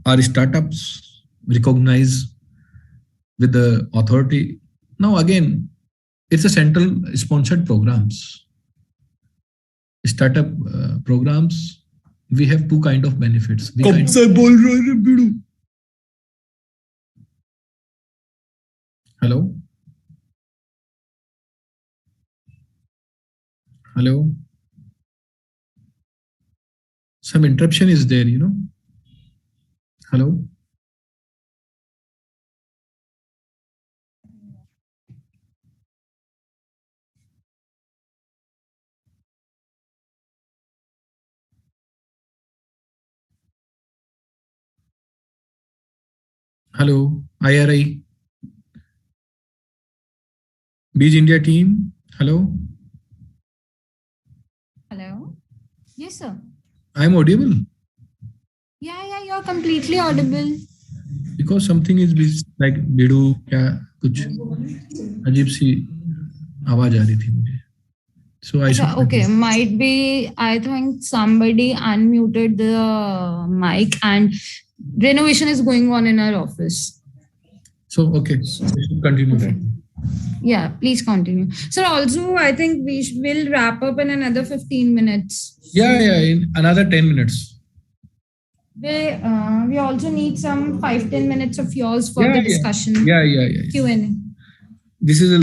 our startups recognize with the authority. Now again, it's a central sponsored programs. Startup programs, we have two kind of benefits. Hello? Hello? Some interruption is there, you know? Hello? Hello? IRI? Beach India team? Hello? Hello? Yes, sir. I'm audible? Yeah, you're completely audible. Because something is like बिड़ू क्या कुछ अजीब सी आवाज आ रही थी मुझे. So I should. Okay, might be, I think somebody unmuted the mic and renovation is going on in our office. So, okay, I should continue. Okay. Yeah, please continue. Sir, also, I think we will wrap up in another 15 minutes. Yeah, in another 10 minutes. We also need some 5-10 minutes of yours for the discussion. Yeah. Q&A. This is the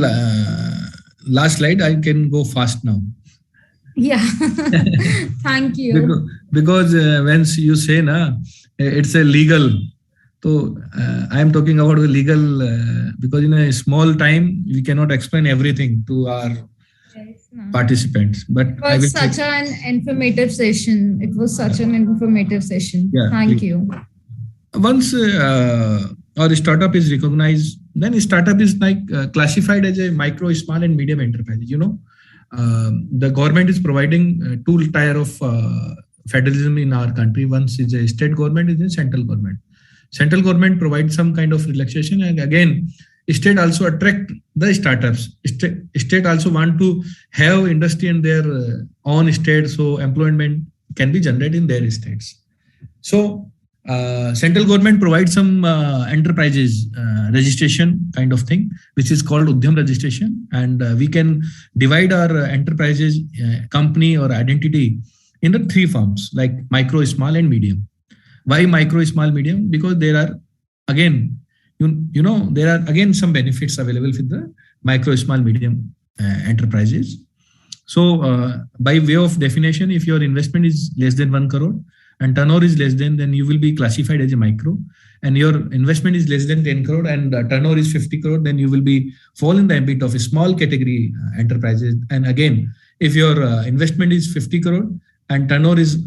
last slide. I can go fast now. Yeah. Thank you. Because when you say na, it's a legal. So I am talking about the legal because in a small time we cannot explain everything to our participants. But it was such an informative session. Yeah, thank you. Once our startup is recognized, then startup is like classified as a micro, small, and medium enterprise. You know, the government is providing two tier of federalism in our country. Once is a state government, is a central government. Central government provides some kind of relaxation, and again, state also attract the startups. State also want to have industry in their own state, so employment can be generated in their states. So central government provides some enterprises registration kind of thing, which is called Udyam registration, and we can divide our enterprises company or identity in the three forms like micro, small, and medium. Why micro, small, medium? Because there are again there are again some benefits available with the micro, small, medium enterprises. So by way of definition, if your investment is less than 1 crore and turnover is less than, then you will be classified as a micro. And your investment is less than 10 crore and turnover is 50 crore, then you will be fall in the ambit of a small category enterprises. And again, if your investment is 50 crore and turnover is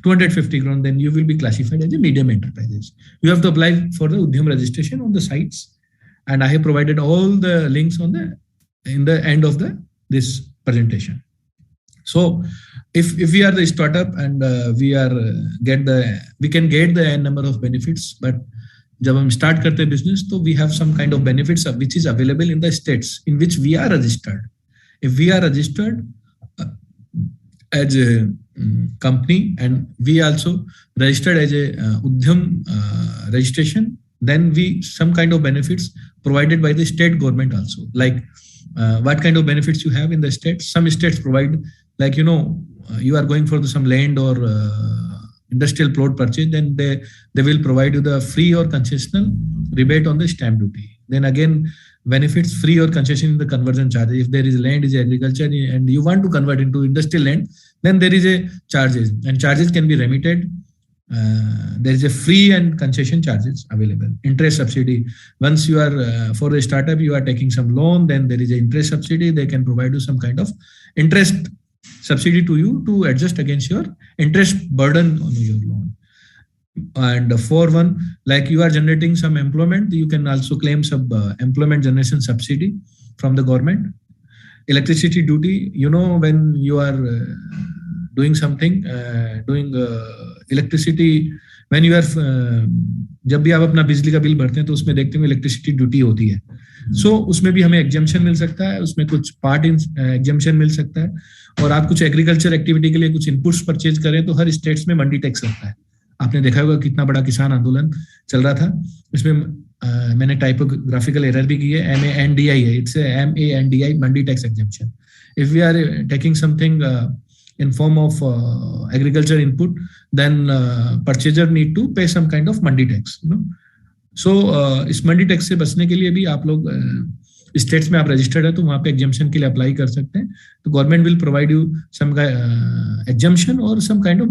250 crore, then you will be classified as a medium enterprises. You have to apply for the Udyam registration on the sites, and I have provided all the links in the end of this presentation. So if we are the startup and we can get the n number of benefits, but जब हम start करते हैं business, तो we have some kind of benefits which is available in the states in which we are registered. If we are registered as a company and we also registered as a Udyam registration, then some kind of benefits provided by the state government also. Like what kind of benefits you have in the states? Some states provide, like you are going for some land or industrial plot purchase, then they will provide you the free or concessional rebate on the stamp duty. Then again, benefits free or concession in the conversion charges. If there is land is agriculture and you want to convert into industrial land, then there is a charges, and charges can be remitted. There is a free and concession charges available. Interest subsidy. Once you are for a startup, you are taking some loan, then there is an interest subsidy. They can provide you some kind of interest subsidy to you to adjust against your interest burden on your loan. And for one, like you are generating some employment, you can also claim some employment generation subsidy from the government. Electricity duty, when you are doing something, doing electricity, when you are जब भी आप अपना बिजली का bill भरते हैं तो उसमें देखते हैं इलेक्ट्रिसिटी ड्यूटी होती है. सो उसमें भी हमें एग्जम्पशन मिल सकता है, उसमें कुछ पार्ट एग्जम्पशन मिल सकता है. और आप कुछ एग्रीकल्चर एक्टिविटी के लिए कुछ इनपुट्स परचेज करें तो हर स्टेट्स में मंडी टैक्स लगता है. आपने देखा होगा कितना बड़ा किसान आंदोलन चल रहा था, इसमें मैंने टाइपोग्राफिकल एरर भी की है, MANDI है, it's MANDI, Mandi tax exemption. If we are taking something in form of agriculture input, then purchaser need to pay some kind of mandi tax, you know. So इस मंडी tax से बचने के लिए भी आप लोग स्टेट्स में आप रजिस्टर्ड है तो वहाँ पे एग्जाम्पशन के लिए अप्लाई कर सकते हैं. तो government will provide you some exemption और some kind of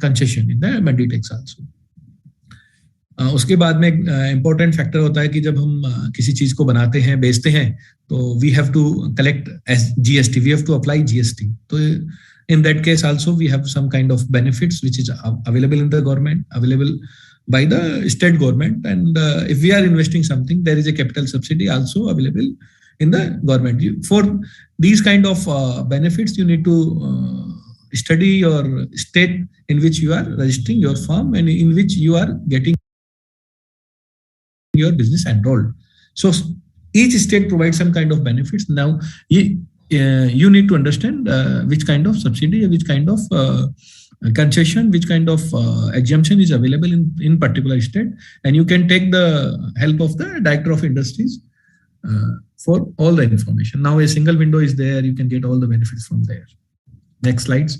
concession in the mandi tax also. उसके बाद में इम्पोर्टेंट फैक्टर होता है कि जब हम किसी चीज को बनाते हैं, बेचते हैं, तो we have to collect GST, we have to apply GST. तो in that case also we have some kind of benefits which is available in the government, available by the state government, and if we are investing something, there is a capital subsidy also available in the government. For these kind of benefits, you need to study your state in which you are registering your firm and in which you are getting your business enrolled. So each state provides some kind of benefits. Now you need to understand which kind of subsidy, which kind of concession, which kind of exemption is available in particular state, and you can take the help of the director of industries for all the information. Now a single window is there, you can get all the benefits from there. Next slides.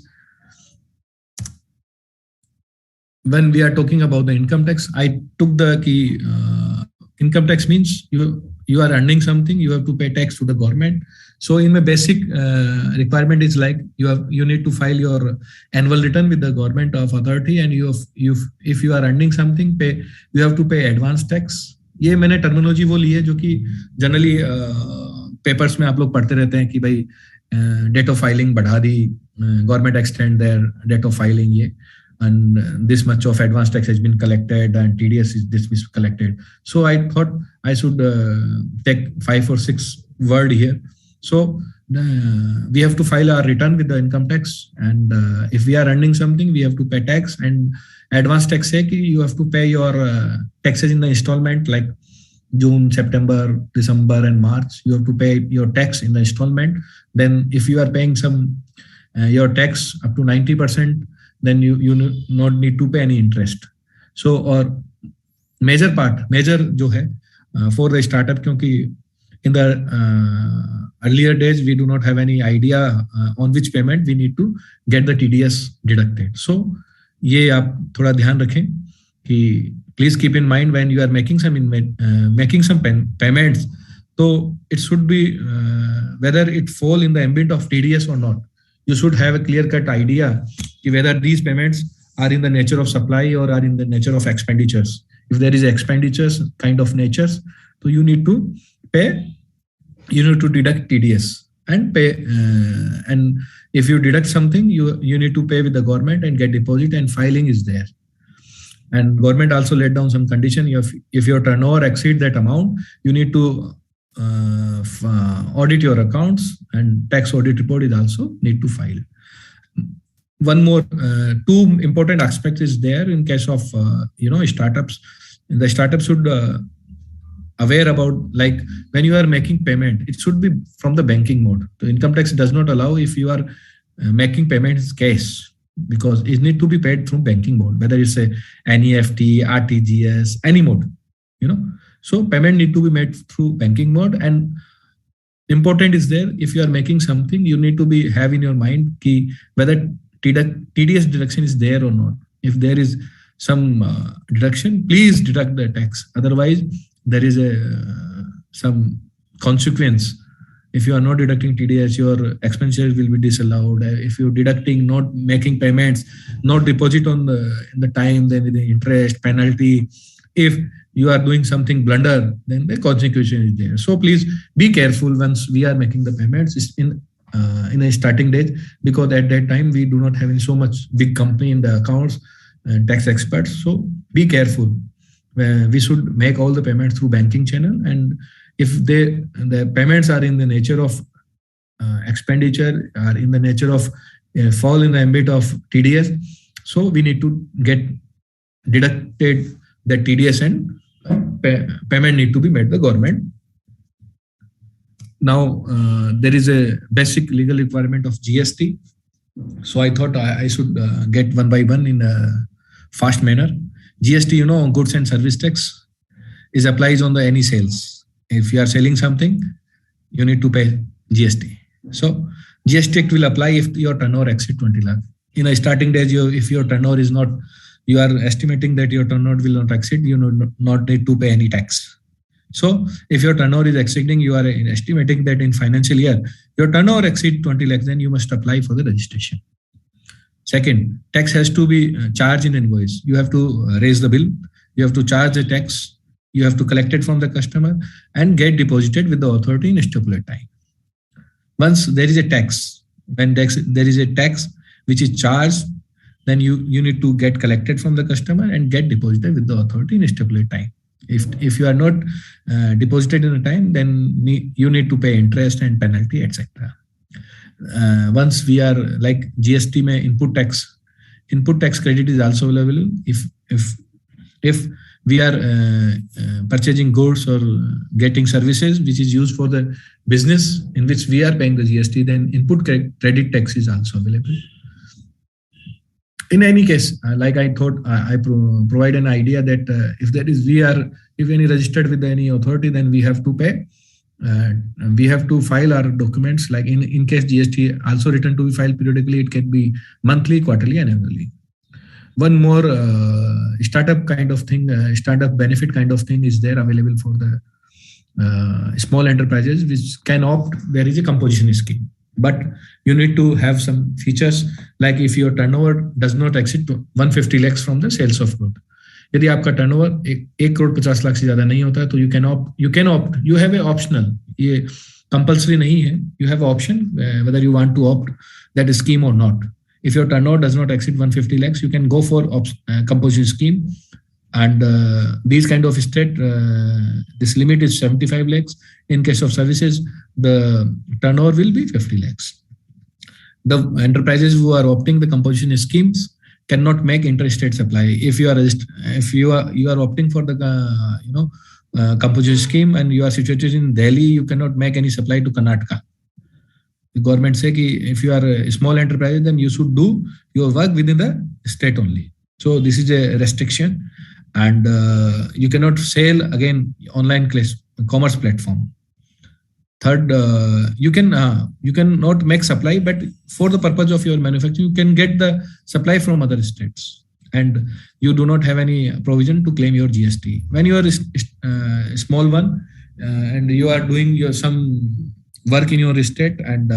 When we are talking about the income tax, I took the key. Income tax means you are earning something, you have to pay tax to the government. So in my basic requirement is like you need to file your annual return with the government of authority, and if you are earning something, you have to pay advance tax. ये मैंने terminology वो ली है जो कि generally papers में आप लोग पढ़ते रहते हैं कि भाई डेट ऑफ फाइलिंग बढ़ा दी, government extend their date of filing, ये and this much of advance tax has been collected and TDS is this is collected. So I thought I should take 5 or 6 word here. So we have to file our return with the income tax, and if we are earning something, we have to pay tax. And advance tax say कि you have to pay your taxes in the installment, like June, September, December and March. You have to pay your tax in the installment. Then if you are paying some your tax up to 90%, then you not need to pay any interest. So or major जो है for the startup, क्योंकि in the earlier days we do not have any idea on which payment we need to get the TDS deducted. So ये आप थोड़ा ध्यान रखें कि please keep in mind when you are making some payments, so it should be whether it fall in the ambit of TDS or not. You should have a clear-cut idea whether these payments are in the nature of supply or are in the nature of expenditures. If there is expenditures kind of natures, so you need to pay, you need to deduct TDS and pay. And if you deduct something, you need to pay with the government and get deposit, and filing is there. And government also laid down some condition. If your turnover exceeds that amount, you need to audit your accounts, and tax audit report is also need to file. One more, 2 important aspects is there in case of startups. The startup should aware about, like when you are making payment, it should be from the banking mode. So income tax does not allow if you are making payments cash, because it need to be paid through banking mode, whether it's a NEFT, RTGS, any mode, So payment need to be made through banking mode. And important is there, if you are making something, you need to have in your mind whether TDS deduction is there or not. If there is some deduction, please deduct the tax. Otherwise, there is some consequence. If you are not deducting TDS, your expenditures will be disallowed. If you're deducting, not making payments, not deposit in the time, then the interest penalty. If you are doing something blunder, then the consequence is there. So please be careful once we are making the payments in a starting stage, because at that time we do not have so much big company in the accounts and tax experts. So be careful. We should make all the payments through banking channel, and if the payments are in the nature of expenditure, are in the nature of fall in the ambit of TDS, so we need to get deducted the TDS, and payment need to be made by the government. Now, there is a basic legal requirement of GST. So I thought I should get one by one in a fast manner. GST, goods and service tax. is applies on the any sales. If you are selling something, you need to pay GST. So GST will apply if your turnover exceeds 20 lakh. In a starting days, if your turnover is not, you are estimating that your turnover will not exceed, you not need to pay any tax. So if your turnover is exceeding, you are estimating that in financial year, your turnover exceeds 20 lakhs, then you must apply for the registration. Second, tax has to be charged in invoice. You have to raise the bill. You have to charge the tax. You have to collect it from the customer and get deposited with the authority in stipulated time. Once there is a tax, when there is a tax which is charged, then you need to get collected from the customer and get deposited with the authority in stipulated time. If you are not deposited in a time, then you need to pay interest and penalty, etc. Once we are like GST mein input tax credit is also available. If we are purchasing goods or getting services which is used for the business in which we are paying the GST, then input credit tax is also available. In any case, like I thought, I provide an idea that if any registered with any authority, then we have to pay. We have to file our documents. Like in case GST also return to be filed periodically, it can be monthly, quarterly, and annually. One more startup kind of thing, startup benefit kind of thing is there available for the small enterprises which can opt. There is a composition scheme. But you need to have some features like if your turnover does not exceed 150 lakhs from the sales of good. यदि आपका turnover 1 crore 50 lakh से ज्यादा नहीं होता है तो you can opt. You have a optional. ये compulsory नहीं है. You have option whether you want to opt that scheme or not. If your turnover does not exceed 150 lakhs, you can go for composition scheme. And these kind of state, this limit is 75 lakhs. In case of services, the turnover will be 50 lakhs. The enterprises who are opting the composition schemes cannot make interstate supply. If you are opting for the composition scheme and you are situated in Delhi, you cannot make any supply to Karnataka. The government say कि if you are a small enterprise, then you should do your work within the state only. So this is a restriction. And you cannot sell again online commerce platform. Third, you cannot make supply, but for the purpose of your manufacturing, you can get the supply from other states, and you do not have any provision to claim your GST. When you are a small one and you are doing some work in your state and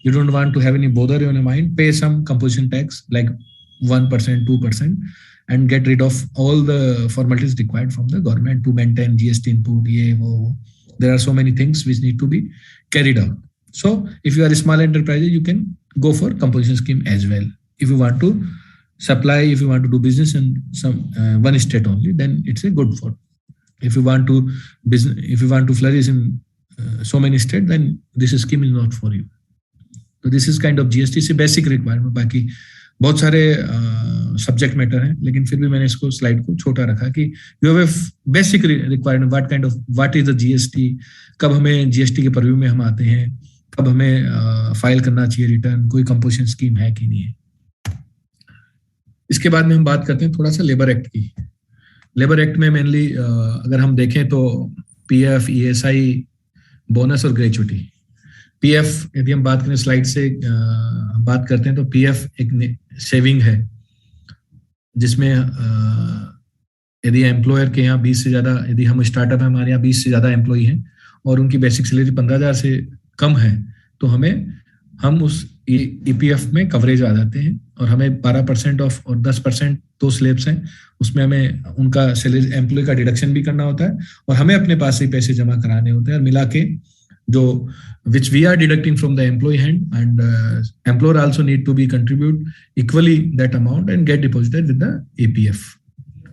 you don't want to have any bother in your mind, pay some composition tax like 1%, 2%. And get rid of all the formalities required from the government to maintain GST input. There are so many things which need to be carried out. So if you are a small enterprise, you can go for composition scheme as well. If you want to supply, if you want to do business in some one state only, then it's a good for. If you want to flourish in so many states, then this scheme is not for you. So this is kind of GST से basic requirement. बाकी बहुत सारे subject matter हैं, लेकिन फिर भी मैंने इसको स्लाइड को छोटा रखा कि you have a basic requirement what is the GST, कब हमें जीएसटी के परव्यू में हम आते हैं, कब हमें फाइल करना चाहिए रिटर्न, कोई कंपोजिशन स्कीम है कि नहीं है. इसके बाद में हम बात करते हैं थोड़ा सा लेबर एक्ट की. लेबर एक्ट में मेनली अगर हम देखें तो पीएफ, ईएसआई, बोनस और ग्रेचुटी. पीएफ यदि हम बात करें स्लाइड से बात करते हैं तो पीएफ एक सेविंग है जिसमें यदि एम्प्लॉयर के यहाँ 20 से ज्यादा, यदि हम स्टार्टअप है हमारे यहाँ 20 से ज्यादा एम्प्लॉई हैं और उनकी बेसिक सैलरी 15,000 से कम है तो हम उस ईपीएफ में कवरेज आ जाते हैं और हमें 12% ऑफ और 10% दो स्लैब्स हैं उसमें हमें उनका सैलरी एम्प्लॉय का डिडक्शन भी करना होता है और हमें अपने पास से पैसे जमा कराने होते हैं और मिला के जो which we are deducting from the employee hand, and employer also need to be contribute equally that amount and get deposited with the EPF.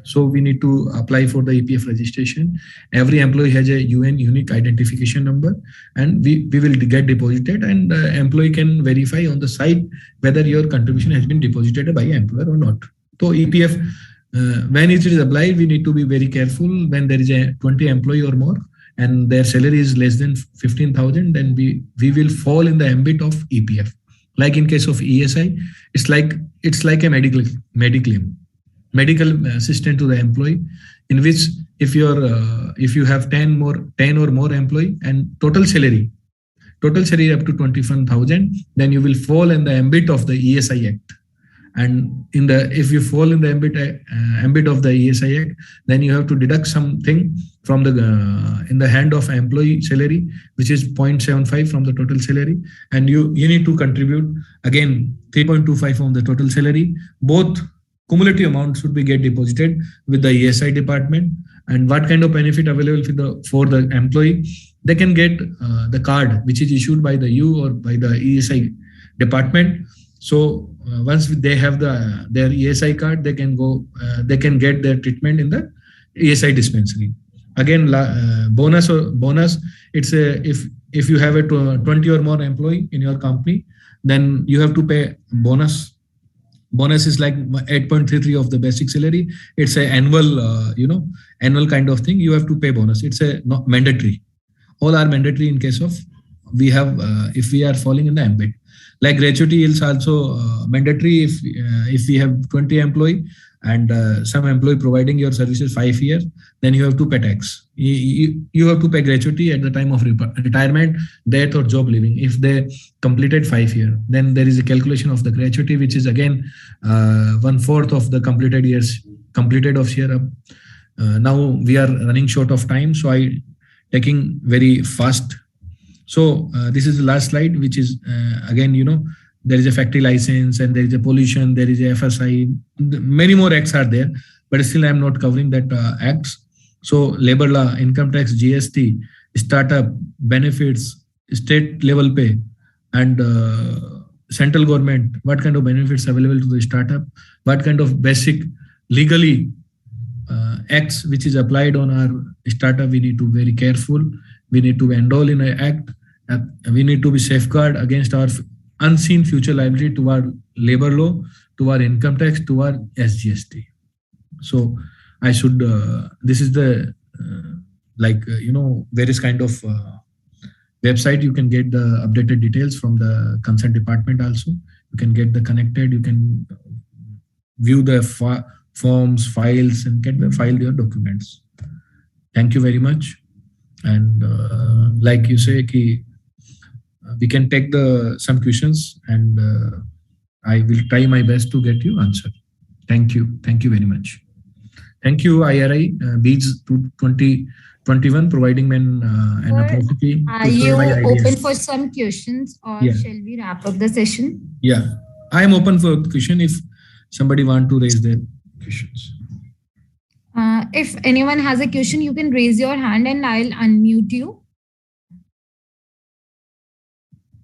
So we need to apply for the EPF registration. Every employee has a UN unique identification number, and we will get deposited, and employee can verify on the site whether your contribution has been deposited by employer or not. So EPF, when it is applied, we need to be very careful. When there is a 20 employee or more, and their salary is less than 15,000, then we will fall in the ambit of EPF. Like in case of ESI, it's like a medical assistant to the employee, in which if you have 10 or more employee and total salary up to 21,000, then you will fall in the ambit of the ESI Act. And if you fall in the ambit of the ESI Act, then you have to deduct something from in the hand of employee salary, which is 0.75 from the total salary, and you need to contribute again 3.25 from the total salary. Both cumulative amounts should be get deposited with the ESI department. And what kind of benefit available for the employee? They can get the card which is issued by the U or by the ESI department. So once they have their ESI card, they can get their treatment in the ESI dispensary. Again, bonus. It's if you have a 20 or more employee in your company, then you have to pay bonus. Bonus is like 8.33 of the basic salary. It's an annual kind of thing. You have to pay bonus. It's not mandatory. All are mandatory in case of if we are falling in the ambit. Like gratuity is also mandatory if we have 20 employee and some employee providing your services 5 years, then you have to pay tax. You have to pay gratuity at the time of retirement, death or job leaving. If they completed 5 years, then there is a calculation of the gratuity, which is again 1/4 of the completed of year up. Now we are running short of time, so I taking very fast. So this is the last slide, which is again, there is a factory license and there is a pollution, there is a FSI, many more acts are there, but still I am not covering that acts. So labor law, income tax, GST, startup, benefits, state level pay, and central government, what kind of benefits available to the startup, what kind of basic legally acts which is applied on our startup, we need to be very careful. We need to enroll in an act. We need to be safeguard against our unseen future liability to our labor law, to our income tax, to our SGST. So I should, this is the, various kind of website. You can get the updated details from the consent department also. You can get the connected, you can view the forms, files, and file your documents. Thank you very much. And like you say, we can take some questions, and I will try my best to get you answer. Thank you. Thank you very much. Thank you, IRI, BEADS 2021, providing me an opportunity. Are you open for some questions, or shall we wrap up the session? Yeah, I am open for question if somebody want to raise their questions. If anyone has a question, you can raise your hand and I'll unmute you.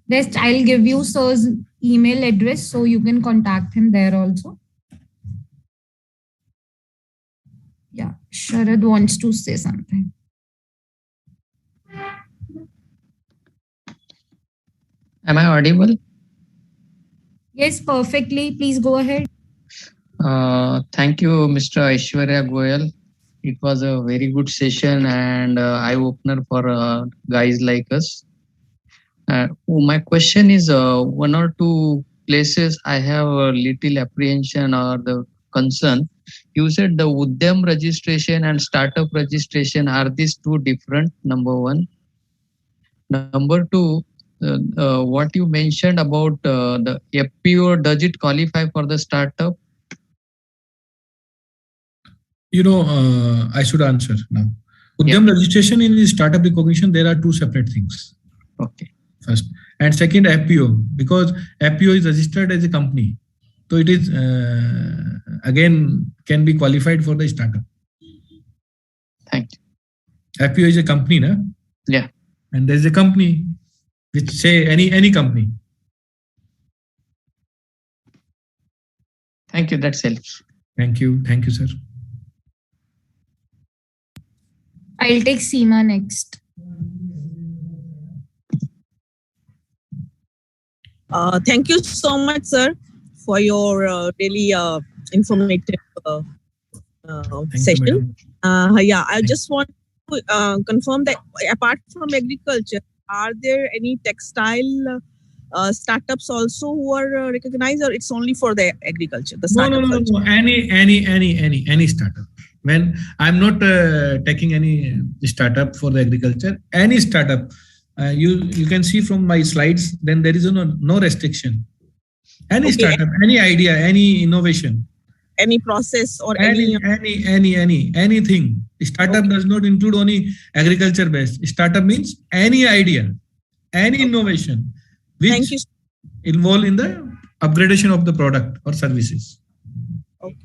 Next, I'll give you sir's email address so you can contact him there also. Yeah, Sharad wants to say something. Am I audible? Yes, perfectly. Please go ahead. Thank you, Mr. Aishwarya Goyal. It was a very good session and eye-opener for guys like us. My question is, one or two places I have a little apprehension or the concern. You said the Udyam registration and startup registration, are these two different? Number one. Number two, what you mentioned about the FPO, does it qualify for the startup? I should answer now. Udyam registration in startup recognition, there are two separate things. Okay. First. And second, FPO, because FPO is registered as a company. So it is, again, can be qualified for the startup. Thank you. FPO is a company, na? Yeah. And there is a company, which say any company. Thank you, that's helps. Thank you, sir. I'll take Seema next. Thank you so much, sir, for your really informative session. I just want to confirm that apart from agriculture, are there any textile startups also who are recognized, or it's only for the agriculture? No. Any startup. When I'm not taking any startup for the agriculture, any startup, you can see from my slides, then there is no restriction. Any startup, any idea, any innovation, any process or anything. Startup does not include only agriculture based. Startup means any idea, any innovation which involve in the upgradation of the product or services. Okay.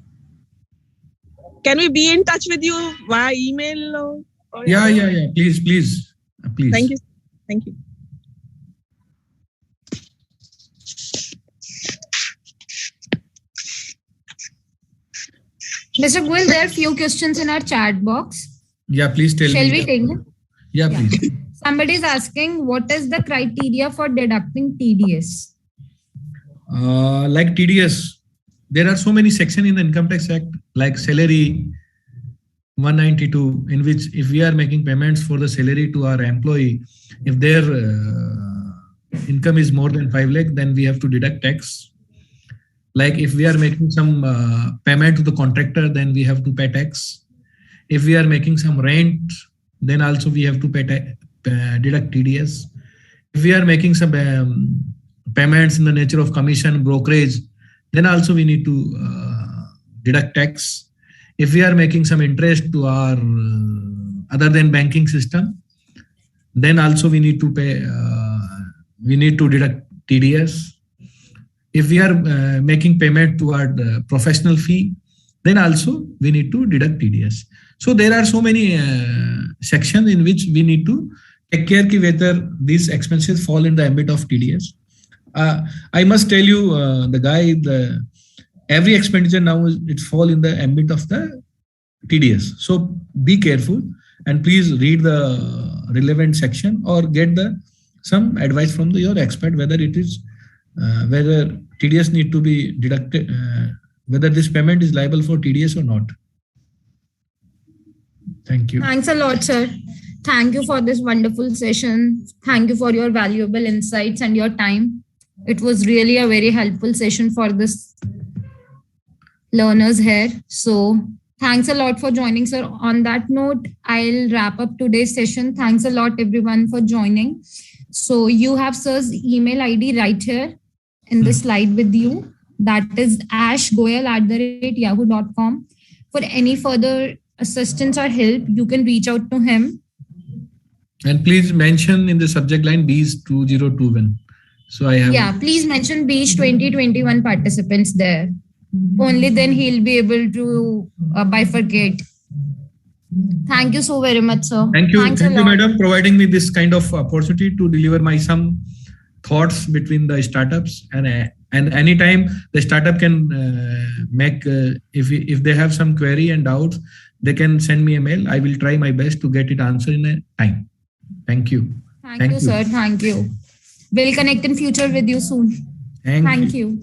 Can we be in touch with you via email? Or yeah. Please. Thank you. Mr. Goel, there are few questions in our chat box. Yeah, please tell me. Shall we take them? Yeah, please. Somebody is asking, what is the criteria for deducting TDS? Like TDS, there are so many sections in the Income Tax Act, like salary 192, in which if we are making payments for the salary to our employee, if their income is more than 5 lakh, then we have to deduct tax. Like if we are making some payment to the contractor, then we have to pay tax. If we are making some rent, then also we have to deduct TDS. If we are making some payments in the nature of commission, brokerage, then also we need to deduct tax. If we are making some interest to our other than banking system, then also we need to deduct TDS. If we are making payment to our professional fee, then also we need to deduct TDS. So there are so many sections in which we need to take care whether these expenses fall in the ambit of TDS. I must tell you, every expenditure now it fall in the ambit of the TDS. So be careful and please read the relevant section or get some advice from your expert whether it is whether TDS need to be deducted, whether this payment is liable for TDS or not. Thank you. Thanks a lot, sir. Thank you for this wonderful session. Thank you for your valuable insights and your time. It was really a very helpful session for this learners here. So thanks a lot for joining, sir. On that note, I'll wrap up today's session. Thanks a lot, everyone, for joining. So you have sir's email ID right here in the slide with you. That is ashgoyal@yahoo.com. For any further assistance or help, you can reach out to him. And please mention in the subject line B's 2021. So I have. Yeah, please mention B's 2021 participants there. Only then he'll be able to bifurcate. Thank you so very much, sir. Thank you, madam, providing me this kind of opportunity to deliver some thoughts between the startups and anytime the startup can make if they have some query and doubts, they can send me a mail. I will try my best to get it answered in a time. Thank you. Thank you, sir. Thank you. We'll connect in future with you soon. Thank you.